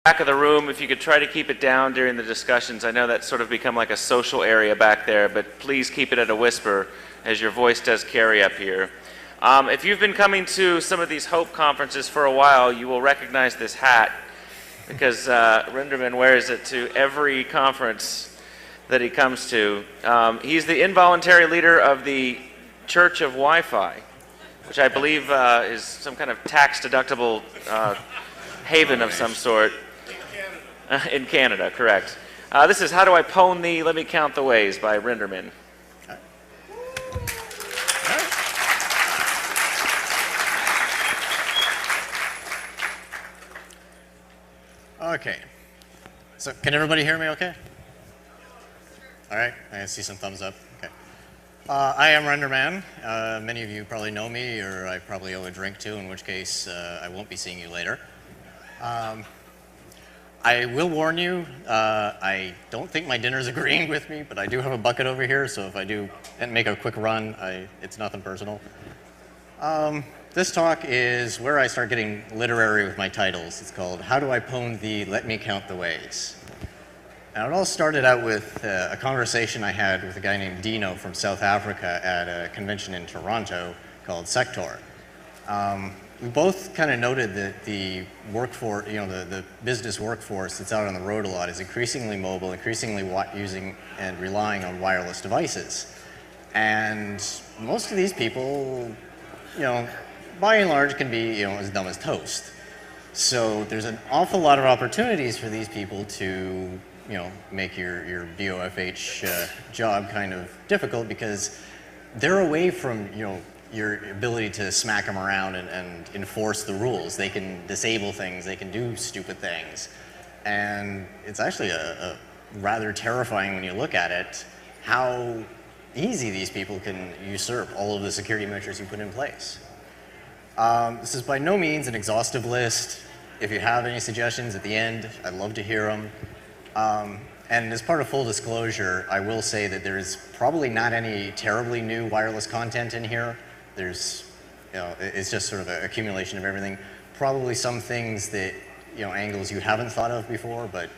back of the room, if you could try to keep it down during the discussions. I know that's sort of become like a social area back there, but please keep it at a whisper as your voice does carry up here. If you've been coming to some of these Hope conferences for a while, you will recognize this hat because Rinderman wears it to every conference that he comes to. He's the involuntary leader of the Church of Wi-Fi, which I believe is some kind of tax-deductible haven of some sort. In Canada, correct. This is How Do I Pwn Thee? Let Me Count the Ways by Rinderman. Okay. So can everybody hear me okay? All right, I see some thumbs up. Okay. I am Renderman. Many of you probably know me, or I probably owe a drink to, in which case I won't be seeing you later. I will warn you, I don't think my dinner's agreeing with me, but I do have a bucket over here, so if I do make a quick run, it's nothing personal. This talk is where I start getting literary with my titles. It's called How Do I Pwn Thee? Let Me Count the Ways. And it all started out with a conversation I had with a guy named Dino from South Africa at a convention in Toronto called Sector. We both kind of noted that the workforce, the business workforce that's out on the road a lot is increasingly mobile, increasingly using and relying on wireless devices. And most of these people, by and large can be, as dumb as toast. So there's an awful lot of opportunities for these people to, make your BOFH job kind of difficult because they're away from, your ability to smack them around and enforce the rules. They can disable things, they can do stupid things. And it's actually a rather terrifying when you look at it, how easy these people can usurp all of the security measures you put in place. This is by no means an exhaustive list. If you have any suggestions at the end, I'd love to hear them. And as part of full disclosure, I will say that there is probably not any terribly new wireless content in here. There's, it's just sort of an accumulation of everything. Probably some things that, angles you haven't thought of before, but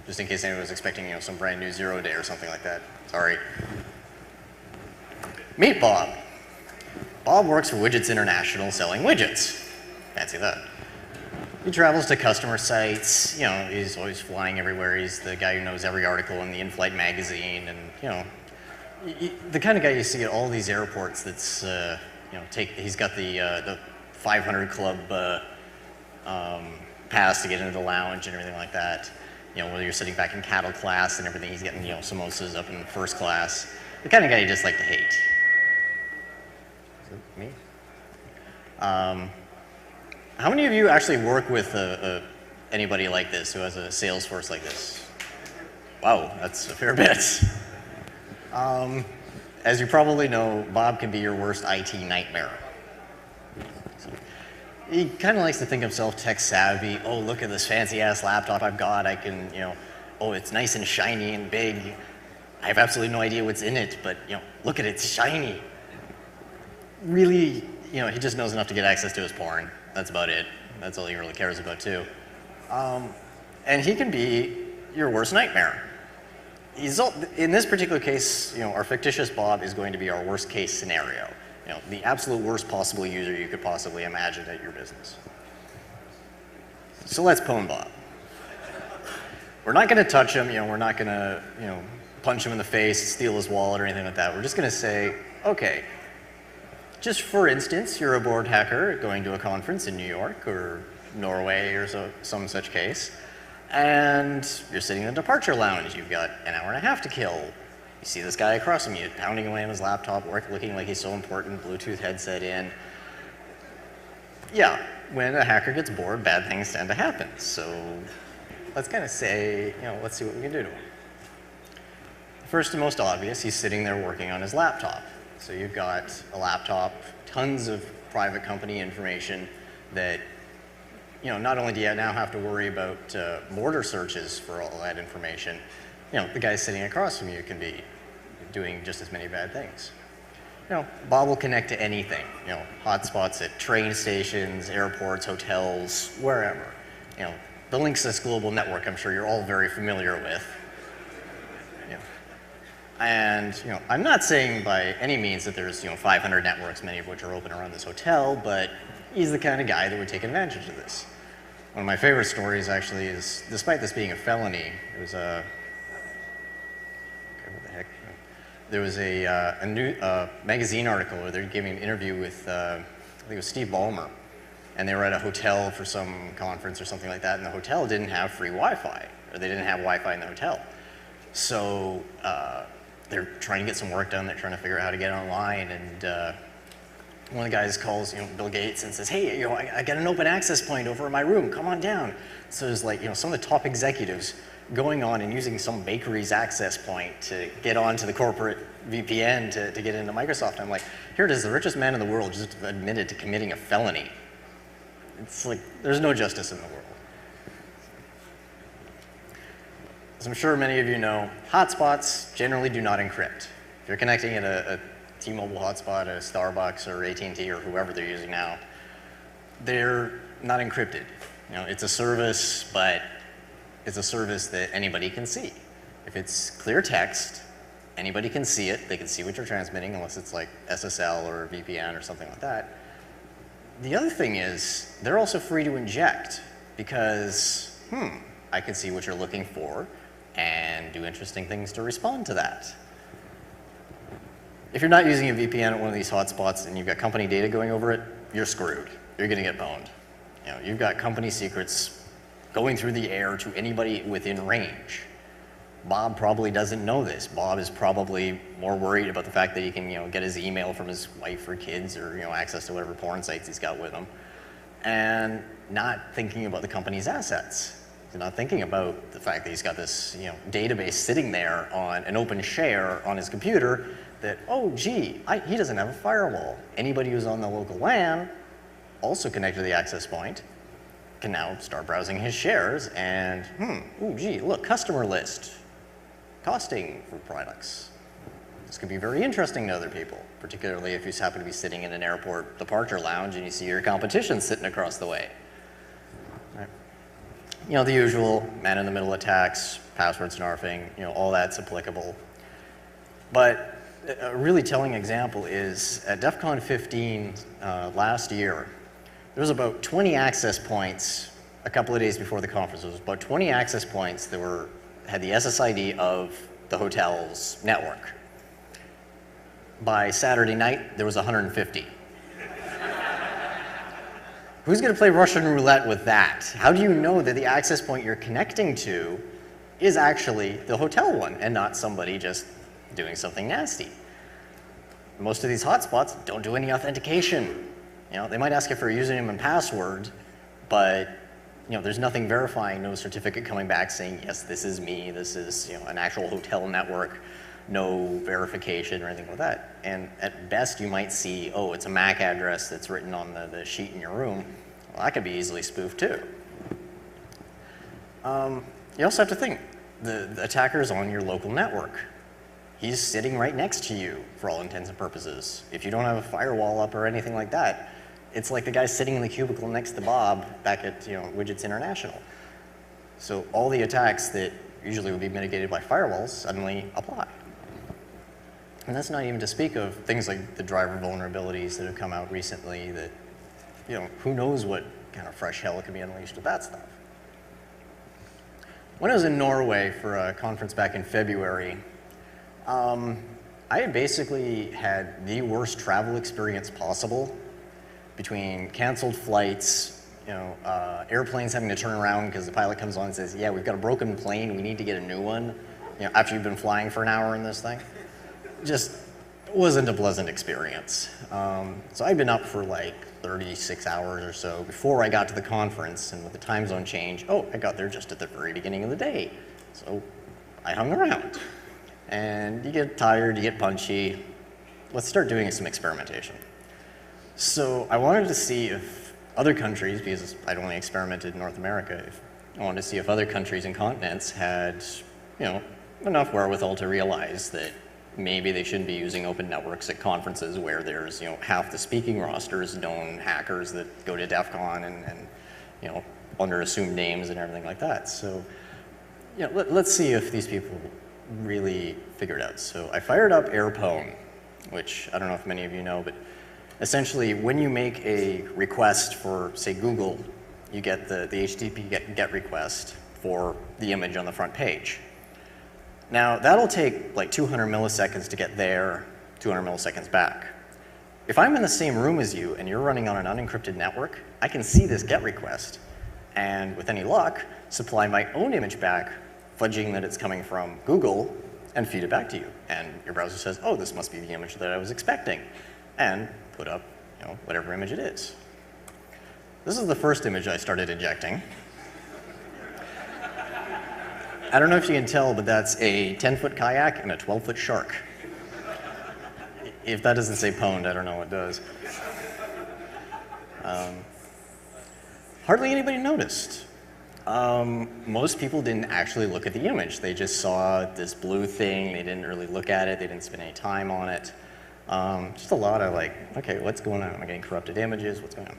just in case anyone was expecting, some brand new 0 day or something like that. Sorry. Meet Bob. Bob works for Widgets International selling widgets. Fancy that. He travels to customer sites, he's always flying everywhere. He's the guy who knows every article in the in-flight magazine and, the kind of guy you see at all these airports that's, he's got the 500 club pass to get into the lounge and everything like that. Whether you're sitting back in cattle class and everything, he's getting, samosas up in first class. The kind of guy you just like to hate. Is it me? How many of you actually work with anybody like this who has a sales force like this? Wow, that's a fair bit. As you probably know, Bob can be your worst IT nightmare. So, he kind of likes to think himself tech savvy. Oh, look at this fancy ass laptop I've got. I can, oh, it's nice and shiny and big. I have absolutely no idea what's in it, but look at it, it's shiny. Really, he just knows enough to get access to his porn. That's about it. That's all he really cares about too. And he can be your worst nightmare. In this particular case, our fictitious Bob is going to be our worst case scenario. The absolute worst possible user you could possibly imagine at your business. So let's pwn Bob. We're not going to touch him. We're not going to, punch him in the face, steal his wallet or anything like that. We're just going to say, okay, just for instance, you're a board hacker going to a conference in New York or Norway or some such case. And you're sitting in the departure lounge. You've got an hour and a half to kill. You see this guy across from you pounding away on his laptop, looking like he's so important, Bluetooth headset in. Yeah, when a hacker gets bored, bad things tend to happen. So let's kind of say, let's see what we can do to him. First and most obvious, he's sitting there working on his laptop. So you've got a laptop, tons of private company information that not only do you now have to worry about mortar searches for all that information, the guy sitting across from you can be doing just as many bad things. Bob will connect to anything, hotspots at train stations, airports, hotels, wherever. the Linksys global network, I'm sure you're all very familiar with. Yeah. And I'm not saying by any means that there's 500 networks, many of which are open around this hotel, but he's the kind of guy that would take advantage of this. One of my favorite stories actually is, despite this being a felony, it was a okay, what the heck? There was a new magazine article where they're giving an interview with I think it was Steve Ballmer, and they were at a hotel for some conference or something like that, and the hotel didn't have free Wi-Fi, or they didn't have Wi-Fi in the hotel. So they're trying to get some work done. They're trying to figure out how to get online, and one of the guys calls Bill Gates and says, "Hey, I got an open access point over in my room. Come on down." So there's like some of the top executives going on and using some bakery's access point to get onto the corporate VPN to get into Microsoft. I'm like, here it is, the richest man in the world just admitted to committing a felony. It's like, there's no justice in the world. As I'm sure many of you know, hotspots generally do not encrypt. If you're connecting at a T-Mobile hotspot, a Starbucks or AT&T or whoever they're using now, they're not encrypted. It's a service, but it's a service that anybody can see. If it's clear text, anybody can see it. They can see what you're transmitting, unless it's like SSL or VPN or something like that. The other thing is, they're also free to inject, because, I can see what you're looking for and do interesting things to respond to that. If you're not using a VPN at one of these hotspots and you've got company data going over it, you're screwed. You're gonna get boned. You've got company secrets going through the air to anybody within range. Bob probably doesn't know this. Bob is probably more worried about the fact that he can, get his email from his wife or kids, or access to whatever porn sites he's got with him, and not thinking about the company's assets. He's not thinking about the fact that he's got this, database sitting there on an open share on his computer that, oh, gee, he doesn't have a firewall. Anybody who's on the local LAN, also connected to the access point, can now start browsing his shares and, ooh, gee, look, customer list, costing for products. This could be very interesting to other people, particularly if you happen to be sitting in an airport departure lounge and you see your competition sitting across the way. Right. The usual man-in-the-middle attacks, password snarfing, all that's applicable. But a really telling example is at DEF CON 15 last year, there was about 20 access points a couple of days before the conference. There was about 20 access points that had the SSID of the hotel's network. By Saturday night, there was 150. Who's going to play Russian roulette with that? How do you know that the access point you're connecting to is actually the hotel one and not somebody just doing something nasty? Most of these hotspots don't do any authentication. They might ask you for a username and password, but there's nothing verifying, no certificate coming back saying, yes, this is me, this is an actual hotel network, no verification or anything like that. And at best, you might see, oh, it's a MAC address that's written on the sheet in your room. Well, that could be easily spoofed too. You also have to think, the attacker's on your local network. He's sitting right next to you for all intents and purposes. If you don't have a firewall up or anything like that, it's like the guy sitting in the cubicle next to Bob back at Widgets International. So all the attacks that usually would be mitigated by firewalls suddenly apply. And that's not even to speak of things like the driver vulnerabilities that have come out recently that, who knows what kind of fresh hell can be unleashed with that stuff. When I was in Norway for a conference back in February, I had basically had the worst travel experience possible, between canceled flights, airplanes having to turn around because the pilot comes on and says, yeah, we've got a broken plane, we need to get a new one, after you've been flying for an hour in this thing. Just wasn't a pleasant experience. So I'd been up for like 36 hours or so before I got to the conference, and with the time zone change, I got there just at the very beginning of the day. So I hung around. And you get tired, you get punchy. Let's start doing some experimentation. So I wanted to see if other countries, because I'd only experimented in North America, I wanted to see if other countries and continents had, enough wherewithal to realize that maybe they shouldn't be using open networks at conferences where there's, half the speaking roster is known hackers that go to DEF CON and under assumed names and everything like that. So, let's see if these people really figure it out. So I fired up AirPwn, which I don't know if many of you know, but essentially when you make a request for, say, Google, you get the HTTP GET request for the image on the front page. Now, that'll take like 200 milliseconds to get there, 200 milliseconds back. If I'm in the same room as you and you're running on an unencrypted network, I can see this GET request and, with any luck, supply my own image back, fudging that it's coming from Google, and feed it back to you. And your browser says, oh, this must be the image that I was expecting, and put up whatever image it is. This is the first image I started injecting. I don't know if you can tell, but that's a 10-foot kayak and a 12-foot shark. If that doesn't say pwned, I don't know what does. Hardly anybody noticed. Most people didn't actually look at the image. They just saw this blue thing. They didn't really look at it. They didn't spend any time on it. Just a lot of like, okay, what's going on? Am I getting corrupted images? What's going on?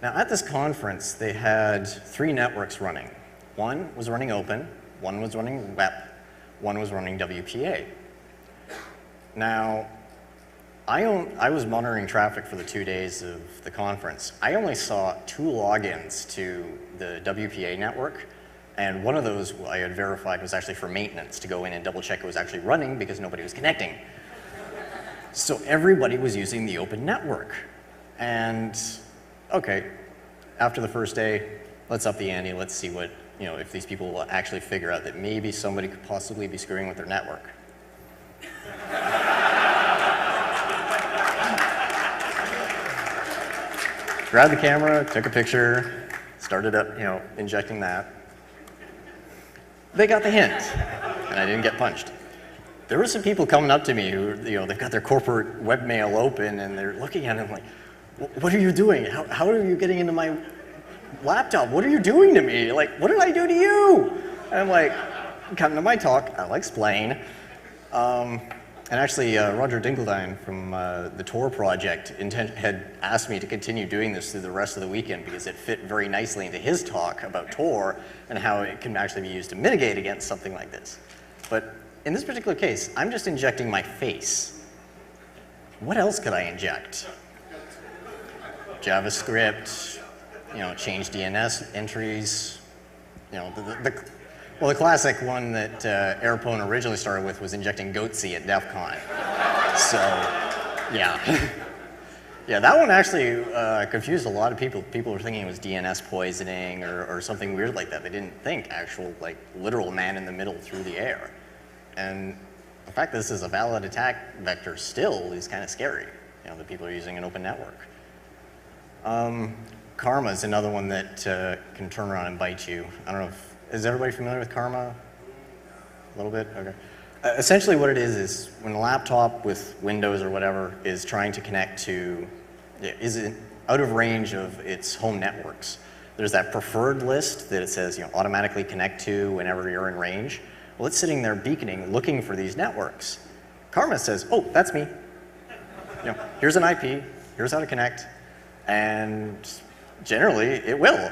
Now, at this conference, they had 3 networks running. One was running open, one was running WEP, one was running WPA. Now, I was monitoring traffic for the 2 days of the conference. I only saw 2 logins to the WPA network, and one of those I had verified was actually for maintenance, to go in and double check it was actually running because nobody was connecting. So everybody was using the open network. And okay, after the first day, let's up the ante, let's see what, if these people will actually figure out that maybe somebody could possibly be screwing with their network. Grabbed the camera, took a picture, started up, injecting that. They got the hint, and I didn't get punched. There were some people coming up to me who, they've got their corporate webmail open, and they're looking at it like, what are you doing? How are you getting into my laptop? What are you doing to me? Like, what did I do to you? And I'm like, come to my talk, I'll explain. And actually, Roger Dinkeldine from the Tor project had asked me to continue doing this through the rest of the weekend because it fit very nicely into his talk about Tor and how it can actually be used to mitigate against something like this. But in this particular case, I'm just injecting my face. What else could I inject? JavaScript, change DNS entries, well, the classic one that AirPwn originally started with was injecting Goatsy at DEF CON. So, yeah. Yeah, that one actually confused a lot of people. People were thinking it was DNS poisoning or something weird like that. They didn't think actual, literal man in the middle through the air. And the fact that this is a valid attack vector still is kind of scary, that people are using an open network. Karma is another one that can turn around and bite you. I don't know if, is everybody familiar with Karma? A little bit? Okay. Essentially what it is when a laptop with Windows or whatever is trying to connect to, is out of range of its home networks. There's that preferred list that it says, automatically connect to whenever you're in range. Well, it's sitting there beaconing, looking for these networks. Karma says, oh, that's me. Here's an IP, here's how to connect, and generally it will.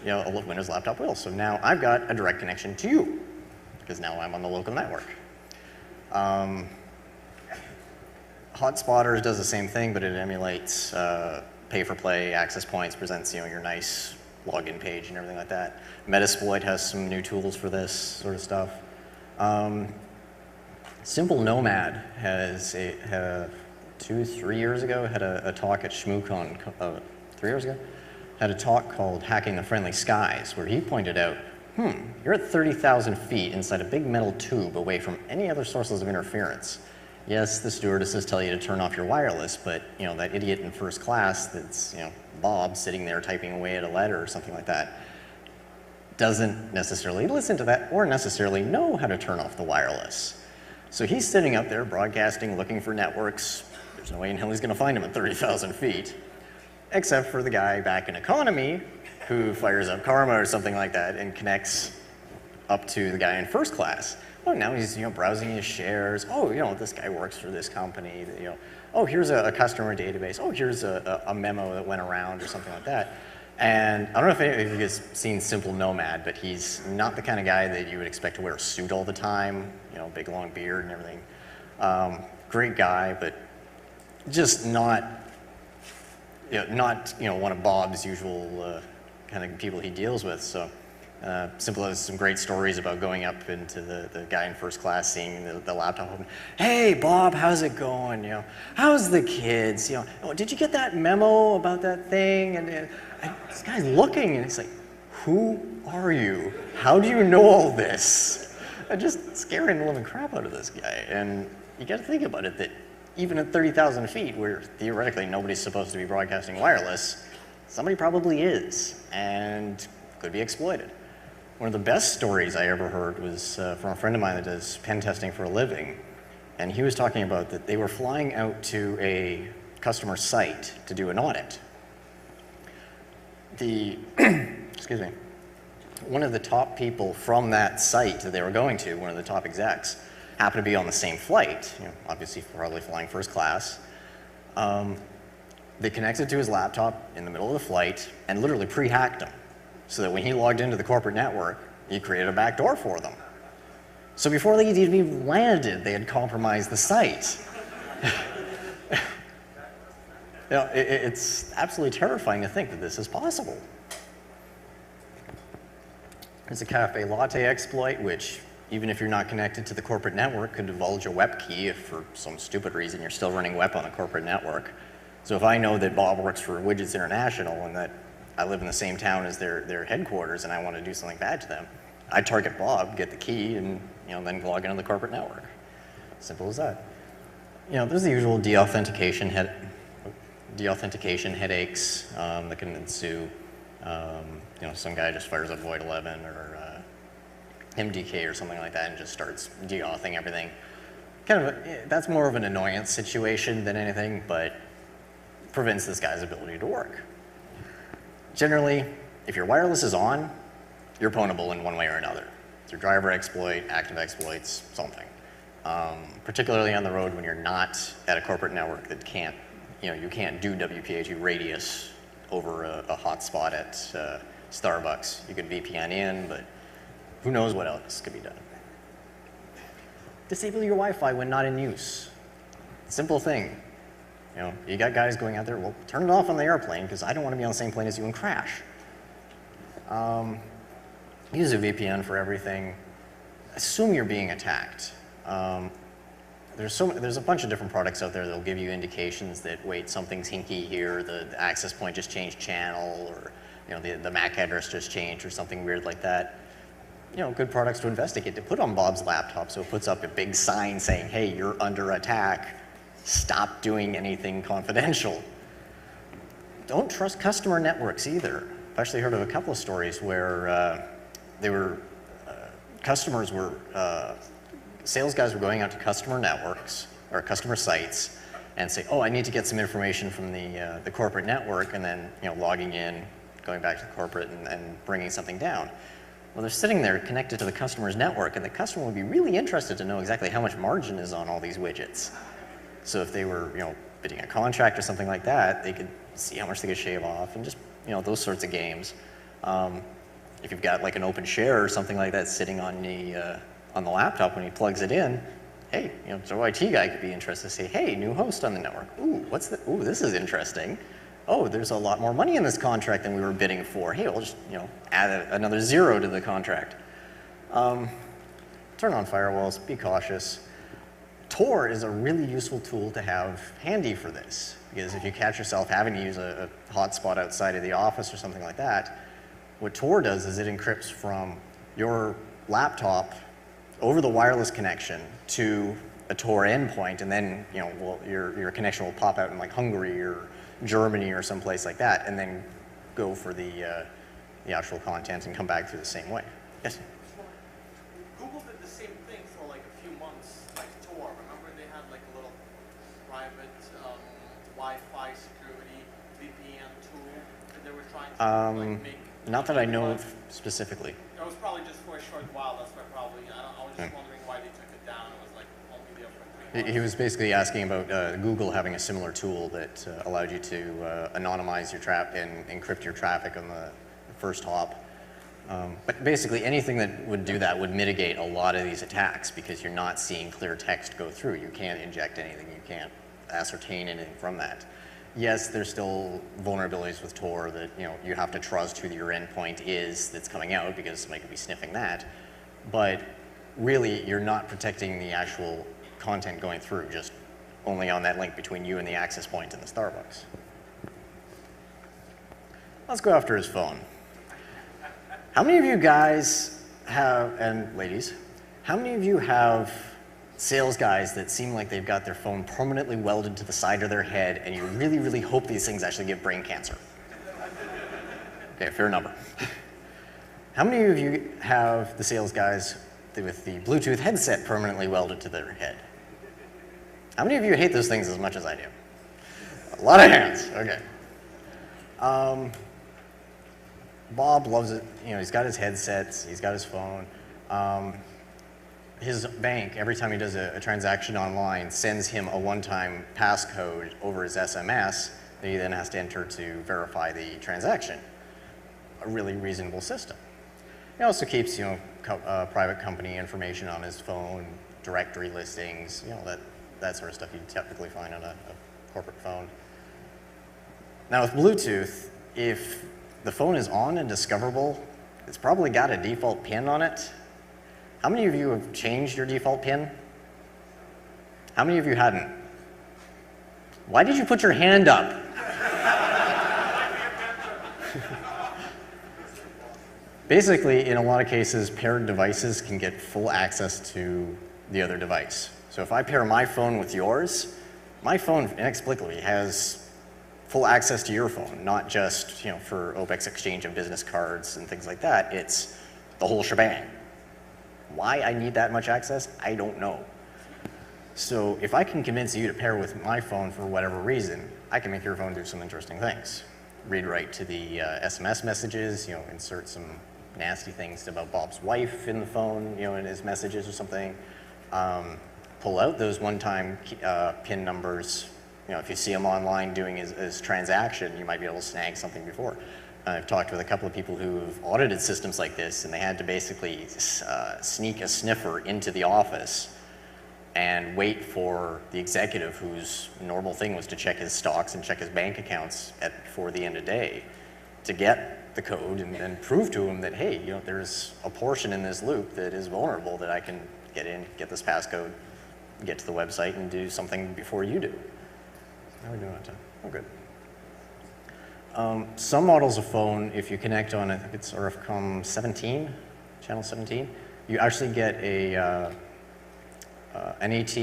A Windows laptop will. So now I've got a direct connection to you, because now I'm on the local network. Hotspotters does the same thing, but it emulates pay-for-play access points, presents your nice login page and everything like that. Metasploit has some new tools for this sort of stuff. Simple Nomad has 3 years ago had a talk at ShmooCon 3 years ago. Had a talk called Hacking the Friendly Skies, where he pointed out, you're at 30,000 feet inside a big metal tube away from any other sources of interference. Yes, the stewardesses tell you to turn off your wireless, but that idiot in first class that's Bob sitting there typing away at a letter or something like that doesn't necessarily listen to that or necessarily know how to turn off the wireless. So he's sitting up there broadcasting, looking for networks. There's no way in hell he's going to find them at 30,000 feet. Except for the guy back in economy who fires up Karma or something like that and connects up to the guy in first class. Oh, now he's browsing his shares. Oh, this guy works for this company. Oh, here's a customer database. Oh, here's a memo that went around or something like that. And I don't know if any of you guys seen Simple Nomad, but he's not the kind of guy that you would expect to wear a suit all the time, you know, big long beard and everything. Great guy, but just not one of Bob's usual kind of people he deals with. So Simple has some great stories about going up into the guy in first class, seeing the laptop open. Hey, Bob, how's it going? You know, how's the kids? You know, oh, did you get that memo about that thing? And this guy's looking, and he's like, who are you? How do you know all this? Just scaring the living crap out of this guy. And you got to think about it that even at 30,000 feet, where theoretically nobody's supposed to be broadcasting wireless, somebody probably is, and could be exploited. One of the best stories I ever heard was from a friend of mine that does pen testing for a living, and he was talking about that they were flying out to a customer site to do an audit. Excuse me, one of the top people from that site that they were going to, one of the top execs, happened to be on the same flight, you know, obviously probably flying first class. They connected to his laptop in the middle of the flight and literally pre-hacked him, so that when he logged into the corporate network, he created a backdoor for them. So before they even landed, they had compromised the site. You know, it's absolutely terrifying to think that this is possible. There's a cafe latte exploit, which, even if you're not connected to the corporate network, could divulge a WEP key if for some stupid reason you're still running WEP on the corporate network. So if I know that Bob works for Widgets International and that I live in the same town as their headquarters and I want to do something bad to them, I target Bob, get the key, and then log into the corporate network. Simple as that. You know, there's the usual deauthentication headaches that can ensue. You know, some guy just fires up Void 11 or MDK or something like that and just starts deauthing everything. That's more of an annoyance situation than anything, but prevents this guy's ability to work. Generally, if your wireless is on, you're pwnable in one way or another. Through driver exploit, active exploits, something. Particularly on the road when you're not at a corporate network that can't, you can't do WPA2 radius over a hotspot at Starbucks. You could VPN in, but who knows what else could be done. Disable your Wi-Fi when not in use. Simple thing. You know, you got guys going out there, well, turn it off on the airplane because I don't want to be on the same plane as you and crash. Use a VPN for everything. Assume you're being attacked. There's a bunch of different products out there that'll give you indications that, wait, something's hinky here, the access point just changed channel, or the MAC address just changed, or something weird like that. Good products to investigate, to put on Bob's laptop so it puts up a big sign saying, hey, you're under attack. Stop doing anything confidential. Don't trust customer networks either. I've actually heard of a couple of stories where sales guys were going out to customer networks or customer sites and say, oh, I need to get some information from the corporate network, and then logging in, going back to the corporate and bringing something down. Well, they're sitting there connected to the customer's network, and the customer would be really interested to know exactly how much margin is on all these widgets. So if they were, bidding a contract or something like that, they could see how much they could shave off, and just, those sorts of games. If you've got like an open share or something like that sitting on the laptop when he plugs it in, hey, Joe IT guy could be interested to say, hey, new host on the network. Ooh, ooh, this is interesting. Oh, there's a lot more money in this contract than we were bidding for. Hey, we'll just, add another 0 to the contract. Turn on firewalls, be cautious. Tor is a really useful tool to have handy for this, because if you catch yourself having to use a hotspot outside of the office or something like that, what Tor does is it encrypts from your laptop over the wireless connection to a Tor endpoint, and then your connection will pop out in like Hungary or Germany or someplace like that, and then go for the actual content and come back through the same way. Yes? Google did the same thing for like a few months, like Tor. Remember they had like a little private Wi-Fi security VPN tool that they were trying to like make. Not that I know of specifically. It was probably just for a short while. That's why probably I was just wondering why they took it down. It was like only there for 3 He was basically asking about Google having a similar tool that allowed you to anonymize your and encrypt your traffic on the first hop. But basically anything that would do that would mitigate a lot of these attacks because you're not seeing clear text go through. You can't inject anything. You can't ascertain anything from that. Yes, there's still vulnerabilities with Tor that you have to trust who your endpoint is that's coming out because somebody could be sniffing that. But really, you're not protecting the actual content going through, just only on that link between you and the access point in the Starbucks. Let's go after his phone. How many of you guys have, and ladies, how many of you have sales guys that seem like they've got their phone permanently welded to the side of their head and you really, really hope these things actually give brain cancer? Okay, fair number. How many of you have the sales guys with the Bluetooth headset permanently welded to their head? How many of you hate those things as much as I do? A lot of hands, okay. Bob loves it. He's got his headsets, he's got his phone. His bank, every time he does a transaction online, sends him a one-time passcode over his SMS that he then has to enter to verify the transaction. A really reasonable system. He also keeps, private company information on his phone, directory listings, that sort of stuff you typically find on a corporate phone. Now with Bluetooth, if the phone is on and discoverable, it's probably got a default PIN on it. How many of you have changed your default PIN? How many of you hadn't? Why did you put your hand up? Basically, in a lot of cases, paired devices can get full access to the other device. So if I pair my phone with yours, my phone inexplicably has full access to your phone, not just for OPEX exchange of business cards and things like that. It's the whole shebang. Why I need that much access, I don't know. So if I can convince you to pair with my phone for whatever reason, I can make your phone do some interesting things. Read write to the SMS messages, insert some nasty things about Bob's wife in the phone, in his messages or something. Pull out those one-time PIN numbers. If you see him online doing his transaction, you might be able to snag something before. I've talked with a couple of people who've audited systems like this, and they had to basically sneak a sniffer into the office and wait for the executive whose normal thing was to check his stocks and check his bank accounts before the end of the day to get the code and prove to him that, hey, there's a portion in this loop that is vulnerable that I can get in, get this passcode, get to the website, and do something before you do. How are we doing on time? Oh, good. Some models of phone, if you connect on, I think it's RFCOM 17, channel 17, you actually get an AT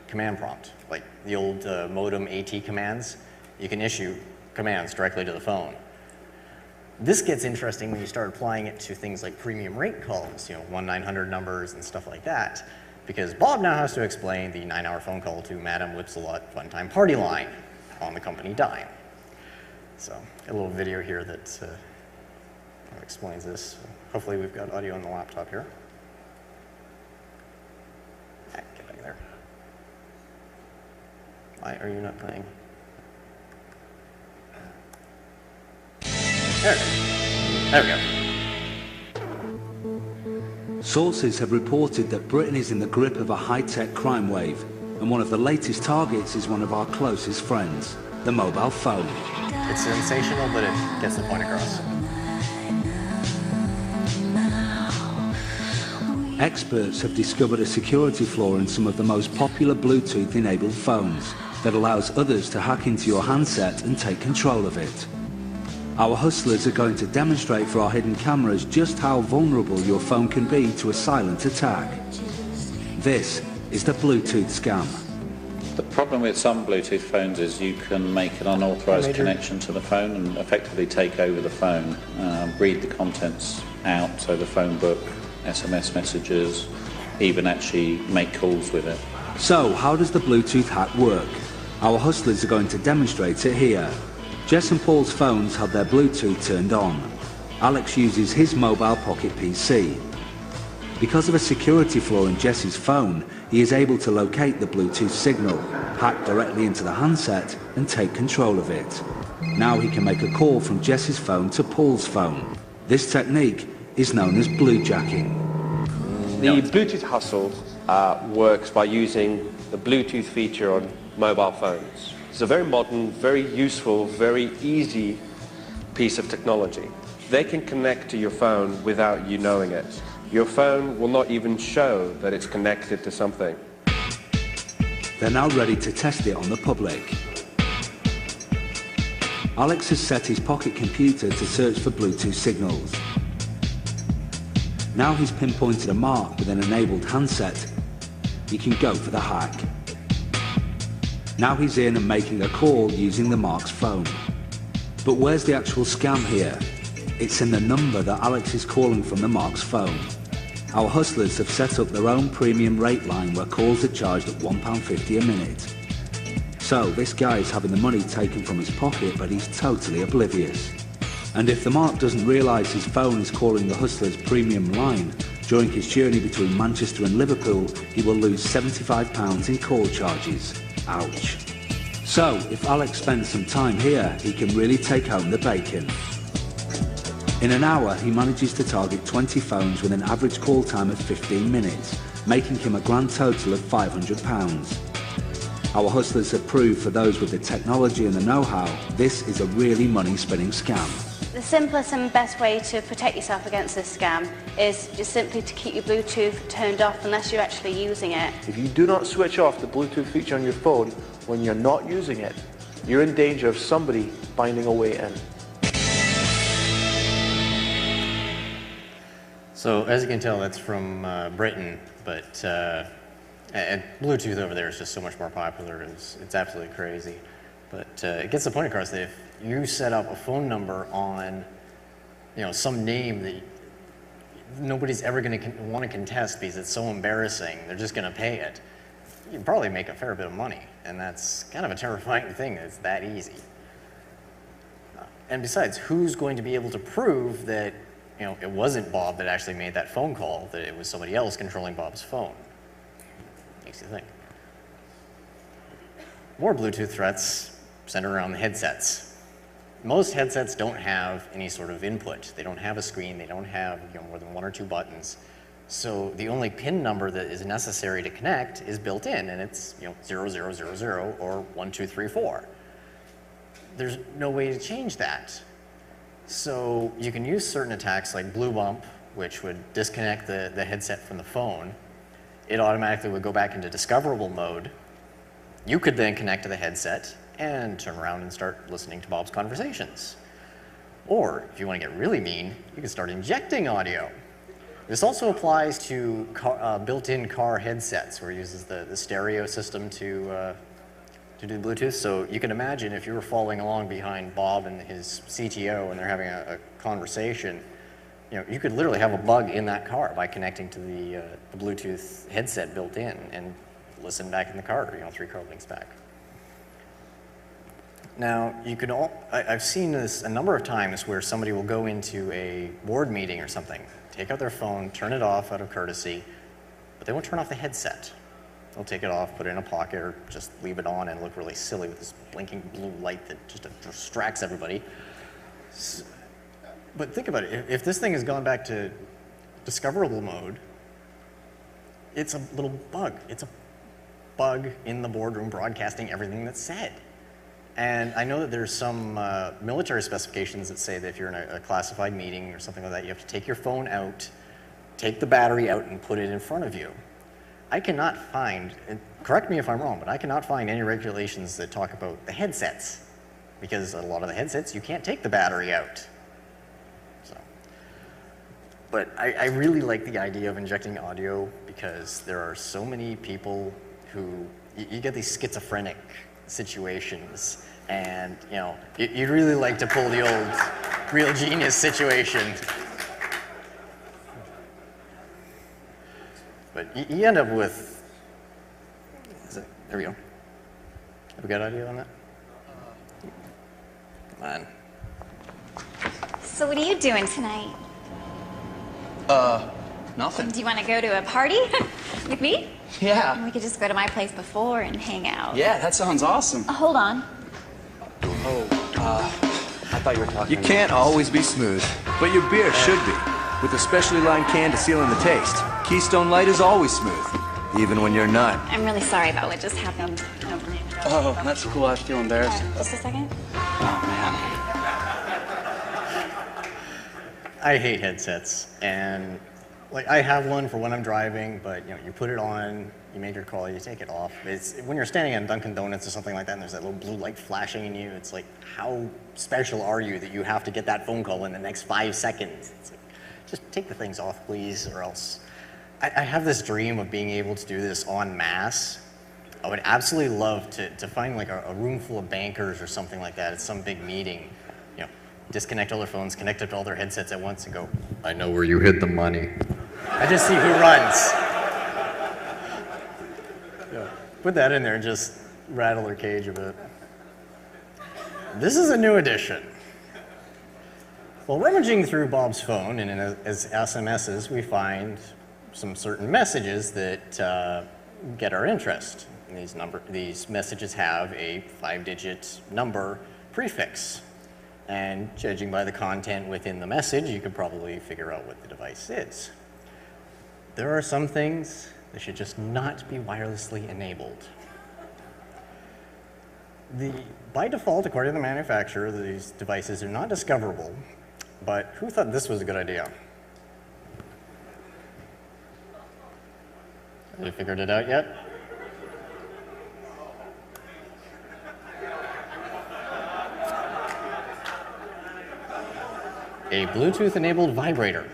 command prompt, like the old modem AT commands. You can issue commands directly to the phone. This gets interesting when you start applying it to things like premium rate calls, 1-900 numbers and stuff like that, because Bob now has to explain the 9-hour phone call to Madam Whipsalot Funtime Party line on the company dime. So, a little video here that explains this. Hopefully we've got audio on the laptop here. Get back there. Why are you not playing? There we go. Sources have reported that Britain is in the grip of a high-tech crime wave, and one of the latest targets is one of our closest friends, the mobile phone. It's sensational, but it gets the point across. Experts have discovered a security flaw in some of the most popular Bluetooth-enabled phones that allows others to hack into your handset and take control of it. Our hustlers are going to demonstrate for our hidden cameras just how vulnerable your phone can be to a silent attack. This is the Bluetooth scam. The problem with some Bluetooth phones is you can make an unauthorized connection to the phone and effectively take over the phone, read the contents out, so the phone book, SMS messages, even actually make calls with it. So, how does the Bluetooth hack work? Our hustlers are going to demonstrate it here. Jess and Paul's phones have their Bluetooth turned on. Alex uses his mobile pocket PC. Because of a security flaw in Jesse's phone, he is able to locate the Bluetooth signal, hack directly into the handset, and take control of it. Now he can make a call from Jesse's phone to Paul's phone. This technique is known as bluejacking. The Bluetooth hustle works by using the Bluetooth feature on mobile phones. It's a very modern, very useful, very easy piece of technology. They can connect to your phone without you knowing it. Your phone will not even show that it's connected to something. They're now ready to test it on the public. Alex has set his pocket computer to search for Bluetooth signals. Now he's pinpointed a mark with an enabled handset. He can go for the hack. Now he's in and making a call using the mark's phone. But where's the actual scam here? It's in the number that Alex is calling from the mark's phone. Our hustlers have set up their own premium rate line where calls are charged at £1.50 a minute. So this guy is having the money taken from his pocket, but he's totally oblivious. And if the mark doesn't realise his phone is calling the hustler's premium line, during his journey between Manchester and Liverpool, he will lose £75 in call charges. Ouch. So, if Alex spends some time here, he can really take home the bacon. In an hour, he manages to target 20 phones with an average call time of 15 minutes, making him a grand total of £500. Our hustlers have proved for those with the technology and the know-how, this is a really money-spinning scam. The simplest and best way to protect yourself against this scam is just simply to keep your Bluetooth turned off unless you're actually using it. If you do not switch off the Bluetooth feature on your phone when you're not using it, you're in danger of somebody finding a way in. So as you can tell, that's from Britain, but and Bluetooth over there is just so much more popular. It's absolutely crazy. But it gets the point across that if you set up a phone number on, some name that nobody's ever going to want to contest because it's so embarrassing, they're just going to pay it, you can probably make a fair bit of money. And that's kind of a terrifying thing that it's that easy. And besides, who's going to be able to prove that it wasn't Bob that actually made that phone call, that it was somebody else controlling Bob's phone? Makes you think. More Bluetooth threats centered around the headsets. Most headsets don't have any sort of input. They don't have a screen. They don't have more than one or two buttons. So the only PIN number that is necessary to connect is built in, and it's 0000 or 1234. There's no way to change that. So you can use certain attacks like Blue Bump, which would disconnect the headset from the phone. It automatically would go back into discoverable mode. You could then connect to the headset and turn around and start listening to Bob's conversations. Or, if you want to get really mean, you can start injecting audio. This also applies to built-in car headsets, where it uses the stereo system to do Bluetooth. So you can imagine if you were following along behind Bob and his CTO and they're having a conversation, you could literally have a bug in that car by connecting to the Bluetooth headset built in and listen back in the car, 3 car links back. Now, I've seen this a number of times where somebody will go into a board meeting or something, take out their phone, turn it off out of courtesy, but they won't turn off the headset. They'll take it off, put it in a pocket, or just leave it on and look really silly with this blinking blue light that just distracts everybody. But think about it, if this thing has gone back to discoverable mode, it's a little bug. It's a bug in the boardroom broadcasting everything that's said. And I know that there's some military specifications that say that if you're in a classified meeting or something like that, you have to take your phone out, take the battery out, and put it in front of you. I cannot find, correct me if I'm wrong, but I cannot find any regulations that talk about the headsets, because a lot of the headsets, you can't take the battery out. But I really like the idea of injecting audio, because there are so many people who, you get these schizophrenic situations, and you'd really like to pull the old real genius situation. But you end up with, there we go. Have we got audio on that? Come on. So what are you doing tonight? nothing. Do you want to go to a party with me? Yeah. We could just go to my place before and hang out. Yeah, that sounds awesome. Hold on. I thought you were talking. You can't always be smooth, but your beer should be. With a specially lined can to seal in the taste, Keystone Light is always smooth, even when you're not. I'm really sorry about what just happened. Oh, that's cool. I feel embarrassed. Just a second. Oh, man. I hate headsets, and like I have one for when I'm driving, but you know, you put it on, you make your call, you take it off. It's when you're standing at Dunkin' Donuts or something like that, and there's that little blue light flashing in you. It's like, how special are you that you have to get that phone call in the next 5 seconds? It's like, just take the things off, please, or else. I have this dream of being able to do this en masse. I would absolutely love to find like a room full of bankers or something like that at some big meeting. You know, disconnect all their phones, connect up to all their headsets at once, and go, I know where you hid the money. I just see who runs. Yeah, put that in there and just rattle their cage a bit. This is a new addition. While rummaging through Bob's phone and in his SMSs, we find some certain messages that get our interest. And these messages have a 5-digit number prefix. And judging by the content within the message, you could probably figure out what the device is. There are some things that should just not be wirelessly enabled. By default, according to the manufacturer, these devices are not discoverable, but who thought this was a good idea? Have you figured it out yet? A Bluetooth-enabled vibrator.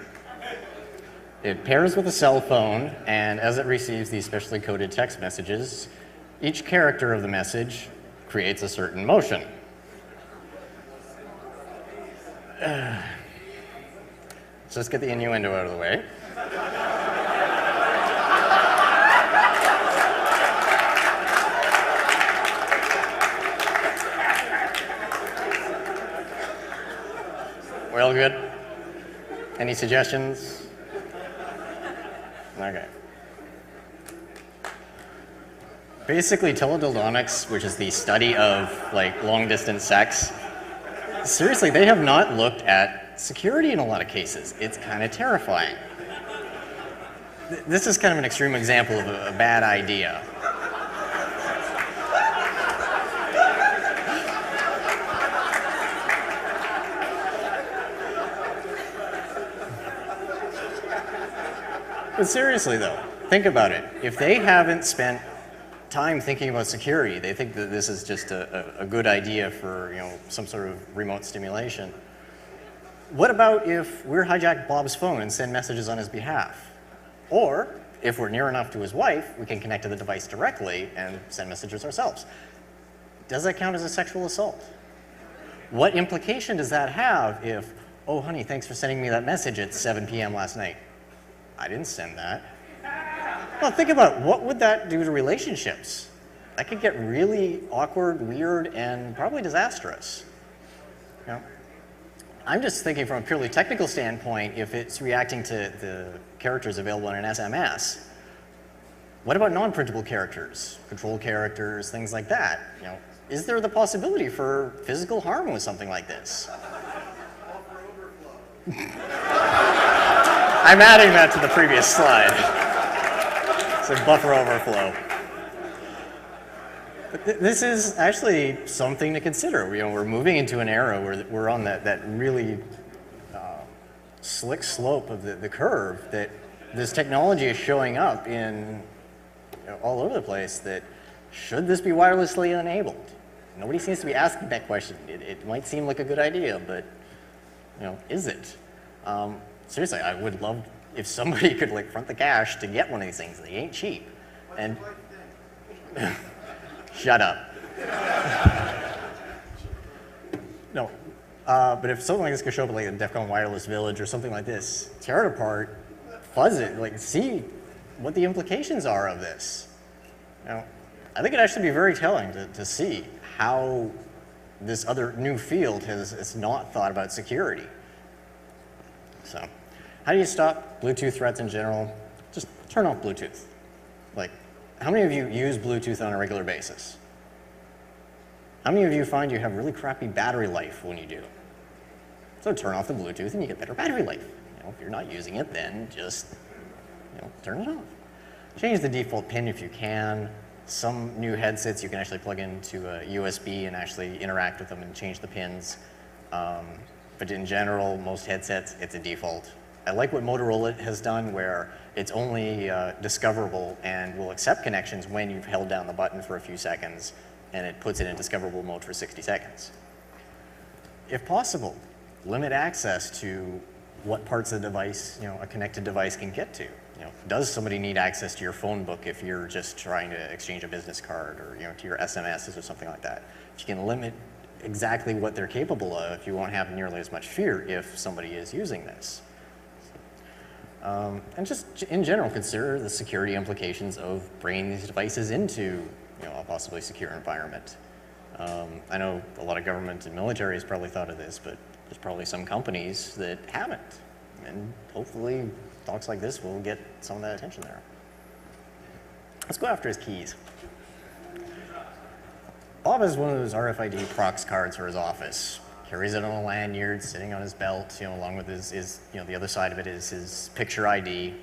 It pairs with a cell phone, and as it receives these specially coded text messages, each character of the message creates a certain motion. Let's just get the innuendo out of the way. We're all good? Any suggestions? Okay. Basically, teledildonics, which is the study of like long-distance sex, seriously, they have not looked at security in a lot of cases. It's kind of terrifying. This is kind of an extreme example of a bad idea. But seriously though, think about it. If they haven't spent time thinking about security, they think that this is just a good idea for, you know, some sort of remote stimulation. What about if we're hijack Bob's phone and send messages on his behalf? Or if we're near enough to his wife, we can connect to the device directly and send messages ourselves. Does that count as a sexual assault? What implication does that have if, oh honey, thanks for sending me that message at 7 p.m. last night? I didn't send that. Well, think about it. What would that do to relationships? That could get really awkward, weird, and probably disastrous. You know? I'm just thinking from a purely technical standpoint, if it's reacting to the characters available in an SMS, what about non-printable characters, control characters, things like that? You know, is there the possibility for physical harm with something like this? I'm adding that to the previous slide. So buffer overflow. But this is actually something to consider. You know, we're moving into an era where we're on that really slick slope of the curve that this technology is showing up in, you know, all over the place. That should this be wirelessly enabled? Nobody seems to be asking that question. It might seem like a good idea, but you know, is it? Seriously, I would love if somebody could like front the cash to get one of these things. They ain't cheap. And shut up. No, but if something like this could show up at like a DEF CON Wireless Village or something like this, tear it apart, fuzz it, like see what the implications are of this. You know, I think it'd actually be very telling to see how this other new field has not thought about security. So, How do you stop Bluetooth threats in general? Just turn off Bluetooth. Like, how many of you use Bluetooth on a regular basis? How many of you find you have really crappy battery life when you do? So turn off the Bluetooth and you get better battery life. If you're not using it, then just turn it off. Change the default pin if you can. Some new headsets you can actually plug into a USB and actually interact with them and change the pins. But in general, most headsets, it's a default. I like what Motorola has done where it's only discoverable and will accept connections when you've held down the button for a few seconds, and it puts it in discoverable mode for 60 seconds. If possible, limit access to what parts of the device, a connected device can get to. Does somebody need access to your phone book if you're just trying to exchange a business card or to your SMSs or something like that? If you can limit exactly what they're capable of, you won't have nearly as much fear if somebody is using this. And just in general, consider the security implications of bringing these devices into a possibly secure environment. I know a lot of government and military has probably thought of this, but there's probably some companies that haven't. And hopefully talks like this will get some of that attention there. Let's go after his keys. Bob has one of those RFID prox cards for his office. Carries it on a lanyard, sitting on his belt, along with his the other side of it is his picture ID.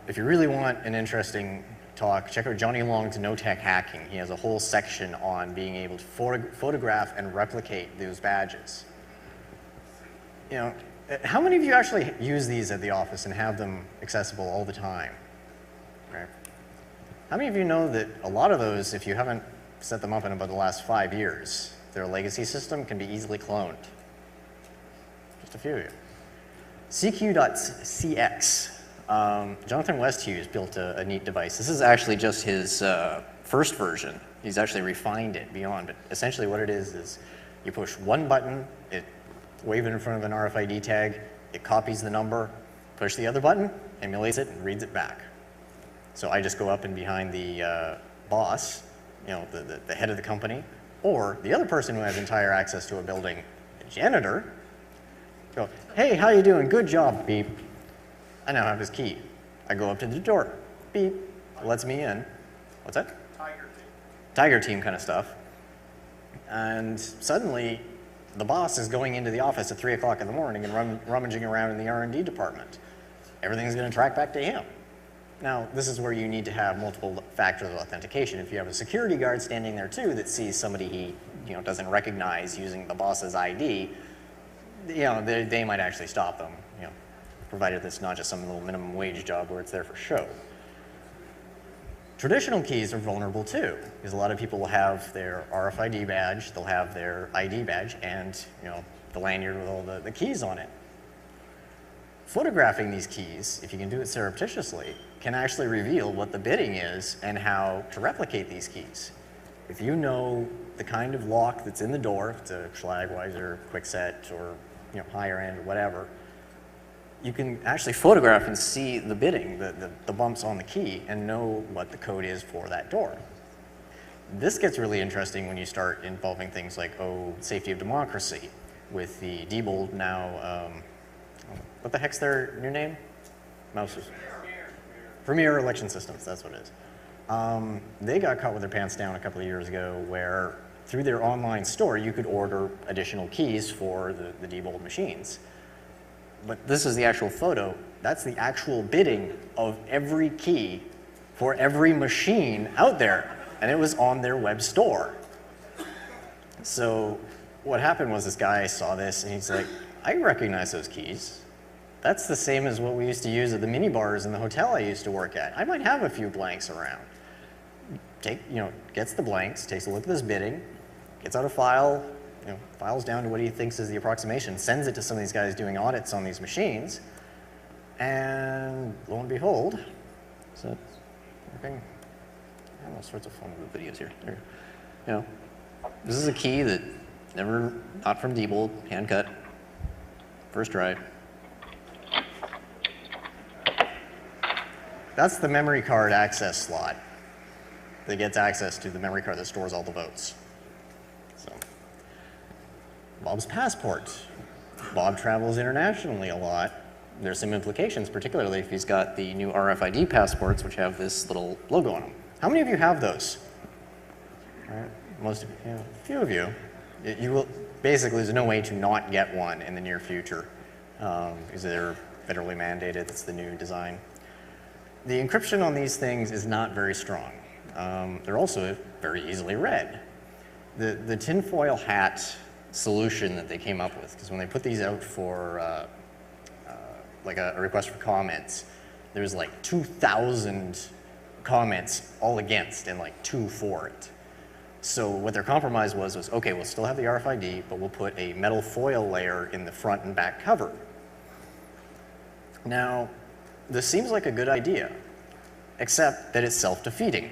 If you really want an interesting talk, check out Johnny Long's No Tech Hacking. He has a whole section on being able to photograph and replicate those badges. How many of you actually use these at the office and have them accessible all the time? Right? How many of you know that a lot of those, if you haven't set them up in about the last 5 years, their legacy system can be easily cloned? Just a few of you. CQ.cx. Jonathan Westhughes built a neat device. This is actually just his first version. He's actually refined it beyond, but essentially what it is you push one button, wave it in front of an RFID tag, it copies the number, push the other button, emulates it, and reads it back. So I just go up and behind the boss, the head of the company, or the other person who has entire access to a building, the janitor, go, hey, how you doing? Good job, beep. I now have his key. I go up to the door, beep, it lets me in. What's that? Tiger team. Tiger team kind of stuff. And suddenly, the boss is going into the office at 3 o'clock in the morning and rummaging around in the R&D department. Everything's going to track back to him. Now, this is where you need to have multiple factors of authentication. If you have a security guard standing there too that sees somebody he doesn't recognize using the boss's ID, they might actually stop them, provided it's not just some little minimum wage job where it's there for show. Traditional keys are vulnerable too, because a lot of people will have their RFID badge, they'll have their ID badge, and the lanyard with all the keys on it. Photographing these keys, if you can do it surreptitiously, can actually reveal what the bidding is and how to replicate these keys. If you know the kind of lock that's in the door, if it's a Schlagweiser, Kwikset, or higher end or whatever, you can actually photograph and see the bidding, the bumps on the key, and know what the code is for that door. This gets really interesting when you start involving things like, safety of democracy, with the Diebold now, what the heck's their new name? Mouses. Premier Election Systems, that's what it is. They got caught with their pants down a couple of years ago where through their online store you could order additional keys for the Diebold machines. But this is the actual photo. That's the actual bidding of every key for every machine out there. And it was on their web store. So what happened was this guy saw this and he's like, I recognize those keys. That's the same as what we used to use at the mini bars in the hotel I used to work at. I might have a few blanks around. Gets the blanks, takes a look at this bidding, gets out a file, files down to what he thinks is the approximation, sends it to some of these guys doing audits on these machines, and lo and behold, is that working? I have all sorts of fun videos here. There. This is a key that not from Diebold, hand cut, first try. That's the memory card access slot that gets access to the memory card that stores all the votes. So, Bob's passport. Bob travels internationally a lot. there's some implications, particularly if he's got the new RFID passports, which have this little logo on them. How many of you have those? All right, most of you, yeah, a few of you. You will, basically, there's no way to not get one in the near future because they're federally mandated. It's the new design. The encryption on these things is not very strong. They're also very easily read. The tinfoil hat solution that they came up with, because when they put these out for like a request for comments, there's like 2,000 comments all against and like 2 for it. So what their compromise was, okay, we'll still have the RFID, but we'll put a metal foil layer in the front and back cover. Now, this seems like a good idea, except that it's self-defeating.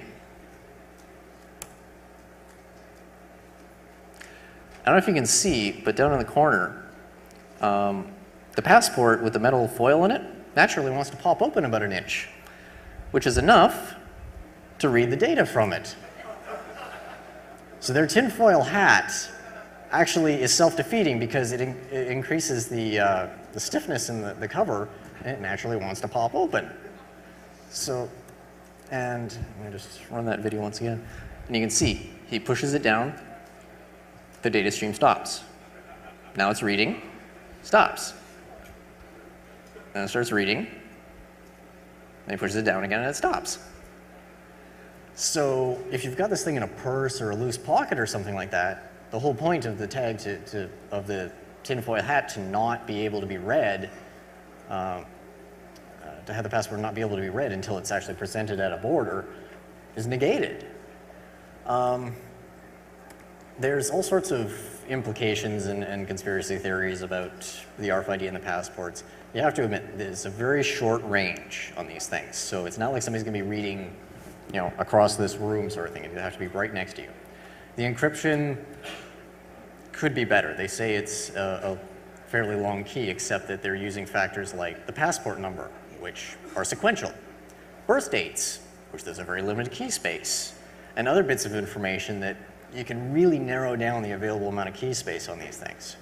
I don't know if you can see, but down in the corner, the passport with the metal foil in it naturally wants to pop open about an inch, which is enough to read the data from it. So their tinfoil hat actually is self-defeating because it increases the stiffness in the cover, and it naturally wants to pop open. So, and I'm going to just run that video once again. And you can see, he pushes it down, the data stream stops. Now it's reading, stops. Then it starts reading, and he pushes it down again and it stops. So if you've got this thing in a purse or a loose pocket or something like that, the whole point of the tag of the tinfoil hat to not be able to be read, to have the passport not be able to be read until it's actually presented at a border, is negated. There's all sorts of implications and conspiracy theories about the RFID and the passports. You have to admit, there's a very short range on these things. So it's not like somebody's going to be reading, you know, across this room sort of thing. It have to be right next to you. The encryption could be better. They say it's a fairly long key, except that they're using factors like the passport number, which are sequential, birth dates, which there's a very limited key space, and other bits of information that you can really narrow down the available amount of key space on these things.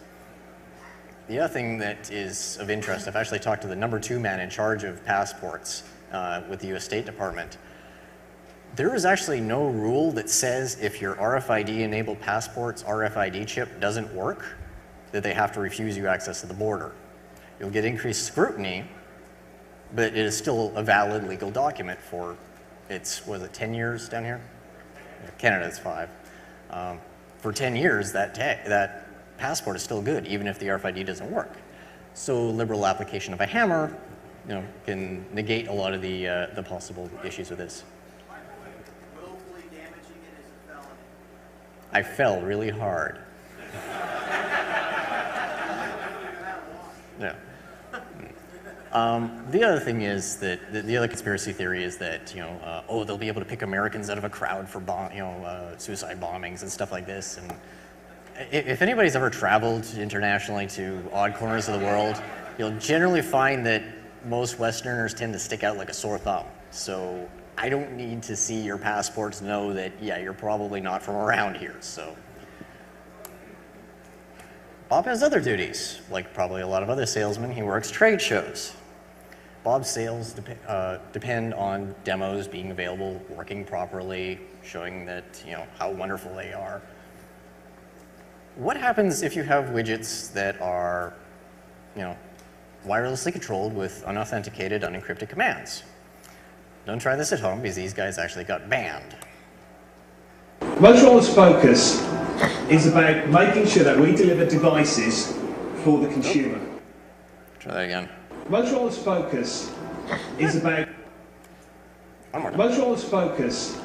The other thing that is of interest, I've actually talked to the #2 man in charge of passports with the US State Department. There is actually no rule that says if your RFID-enabled passport's RFID chip doesn't work, that they have to refuse you access to the border. You'll get increased scrutiny, but it is still a valid legal document for, was it 10 years down here? Canada is 5. For 10 years, that passport is still good, even if the RFID doesn't work. So liberal application of a hammer, you know, can negate a lot of the possible issues with this. Willfully damaging it is a felony. I fell really hard. Yeah. The other thing is that the other conspiracy theory is that, you know, oh, they'll be able to pick Americans out of a crowd for suicide bombings and stuff like this. And if anybody's ever traveled internationally to odd corners of the world, you'll generally find that most Westerners tend to stick out like a sore thumb. So I don't need to see your passport to know that, yeah, you're probably not from around here. So Bob has other duties, like probably a lot of other salesmen. He works trade shows. Bob's sales depend on demos being available, working properly, showing that, you know, how wonderful they are. What happens if you have widgets that are, you know, wirelessly controlled with unauthenticated, unencrypted commands? Don't try this at home because these guys actually got banned. Motorola's focus is about making sure that we deliver devices for the consumer. Try that again. Motorola's focus is about Motorola's focus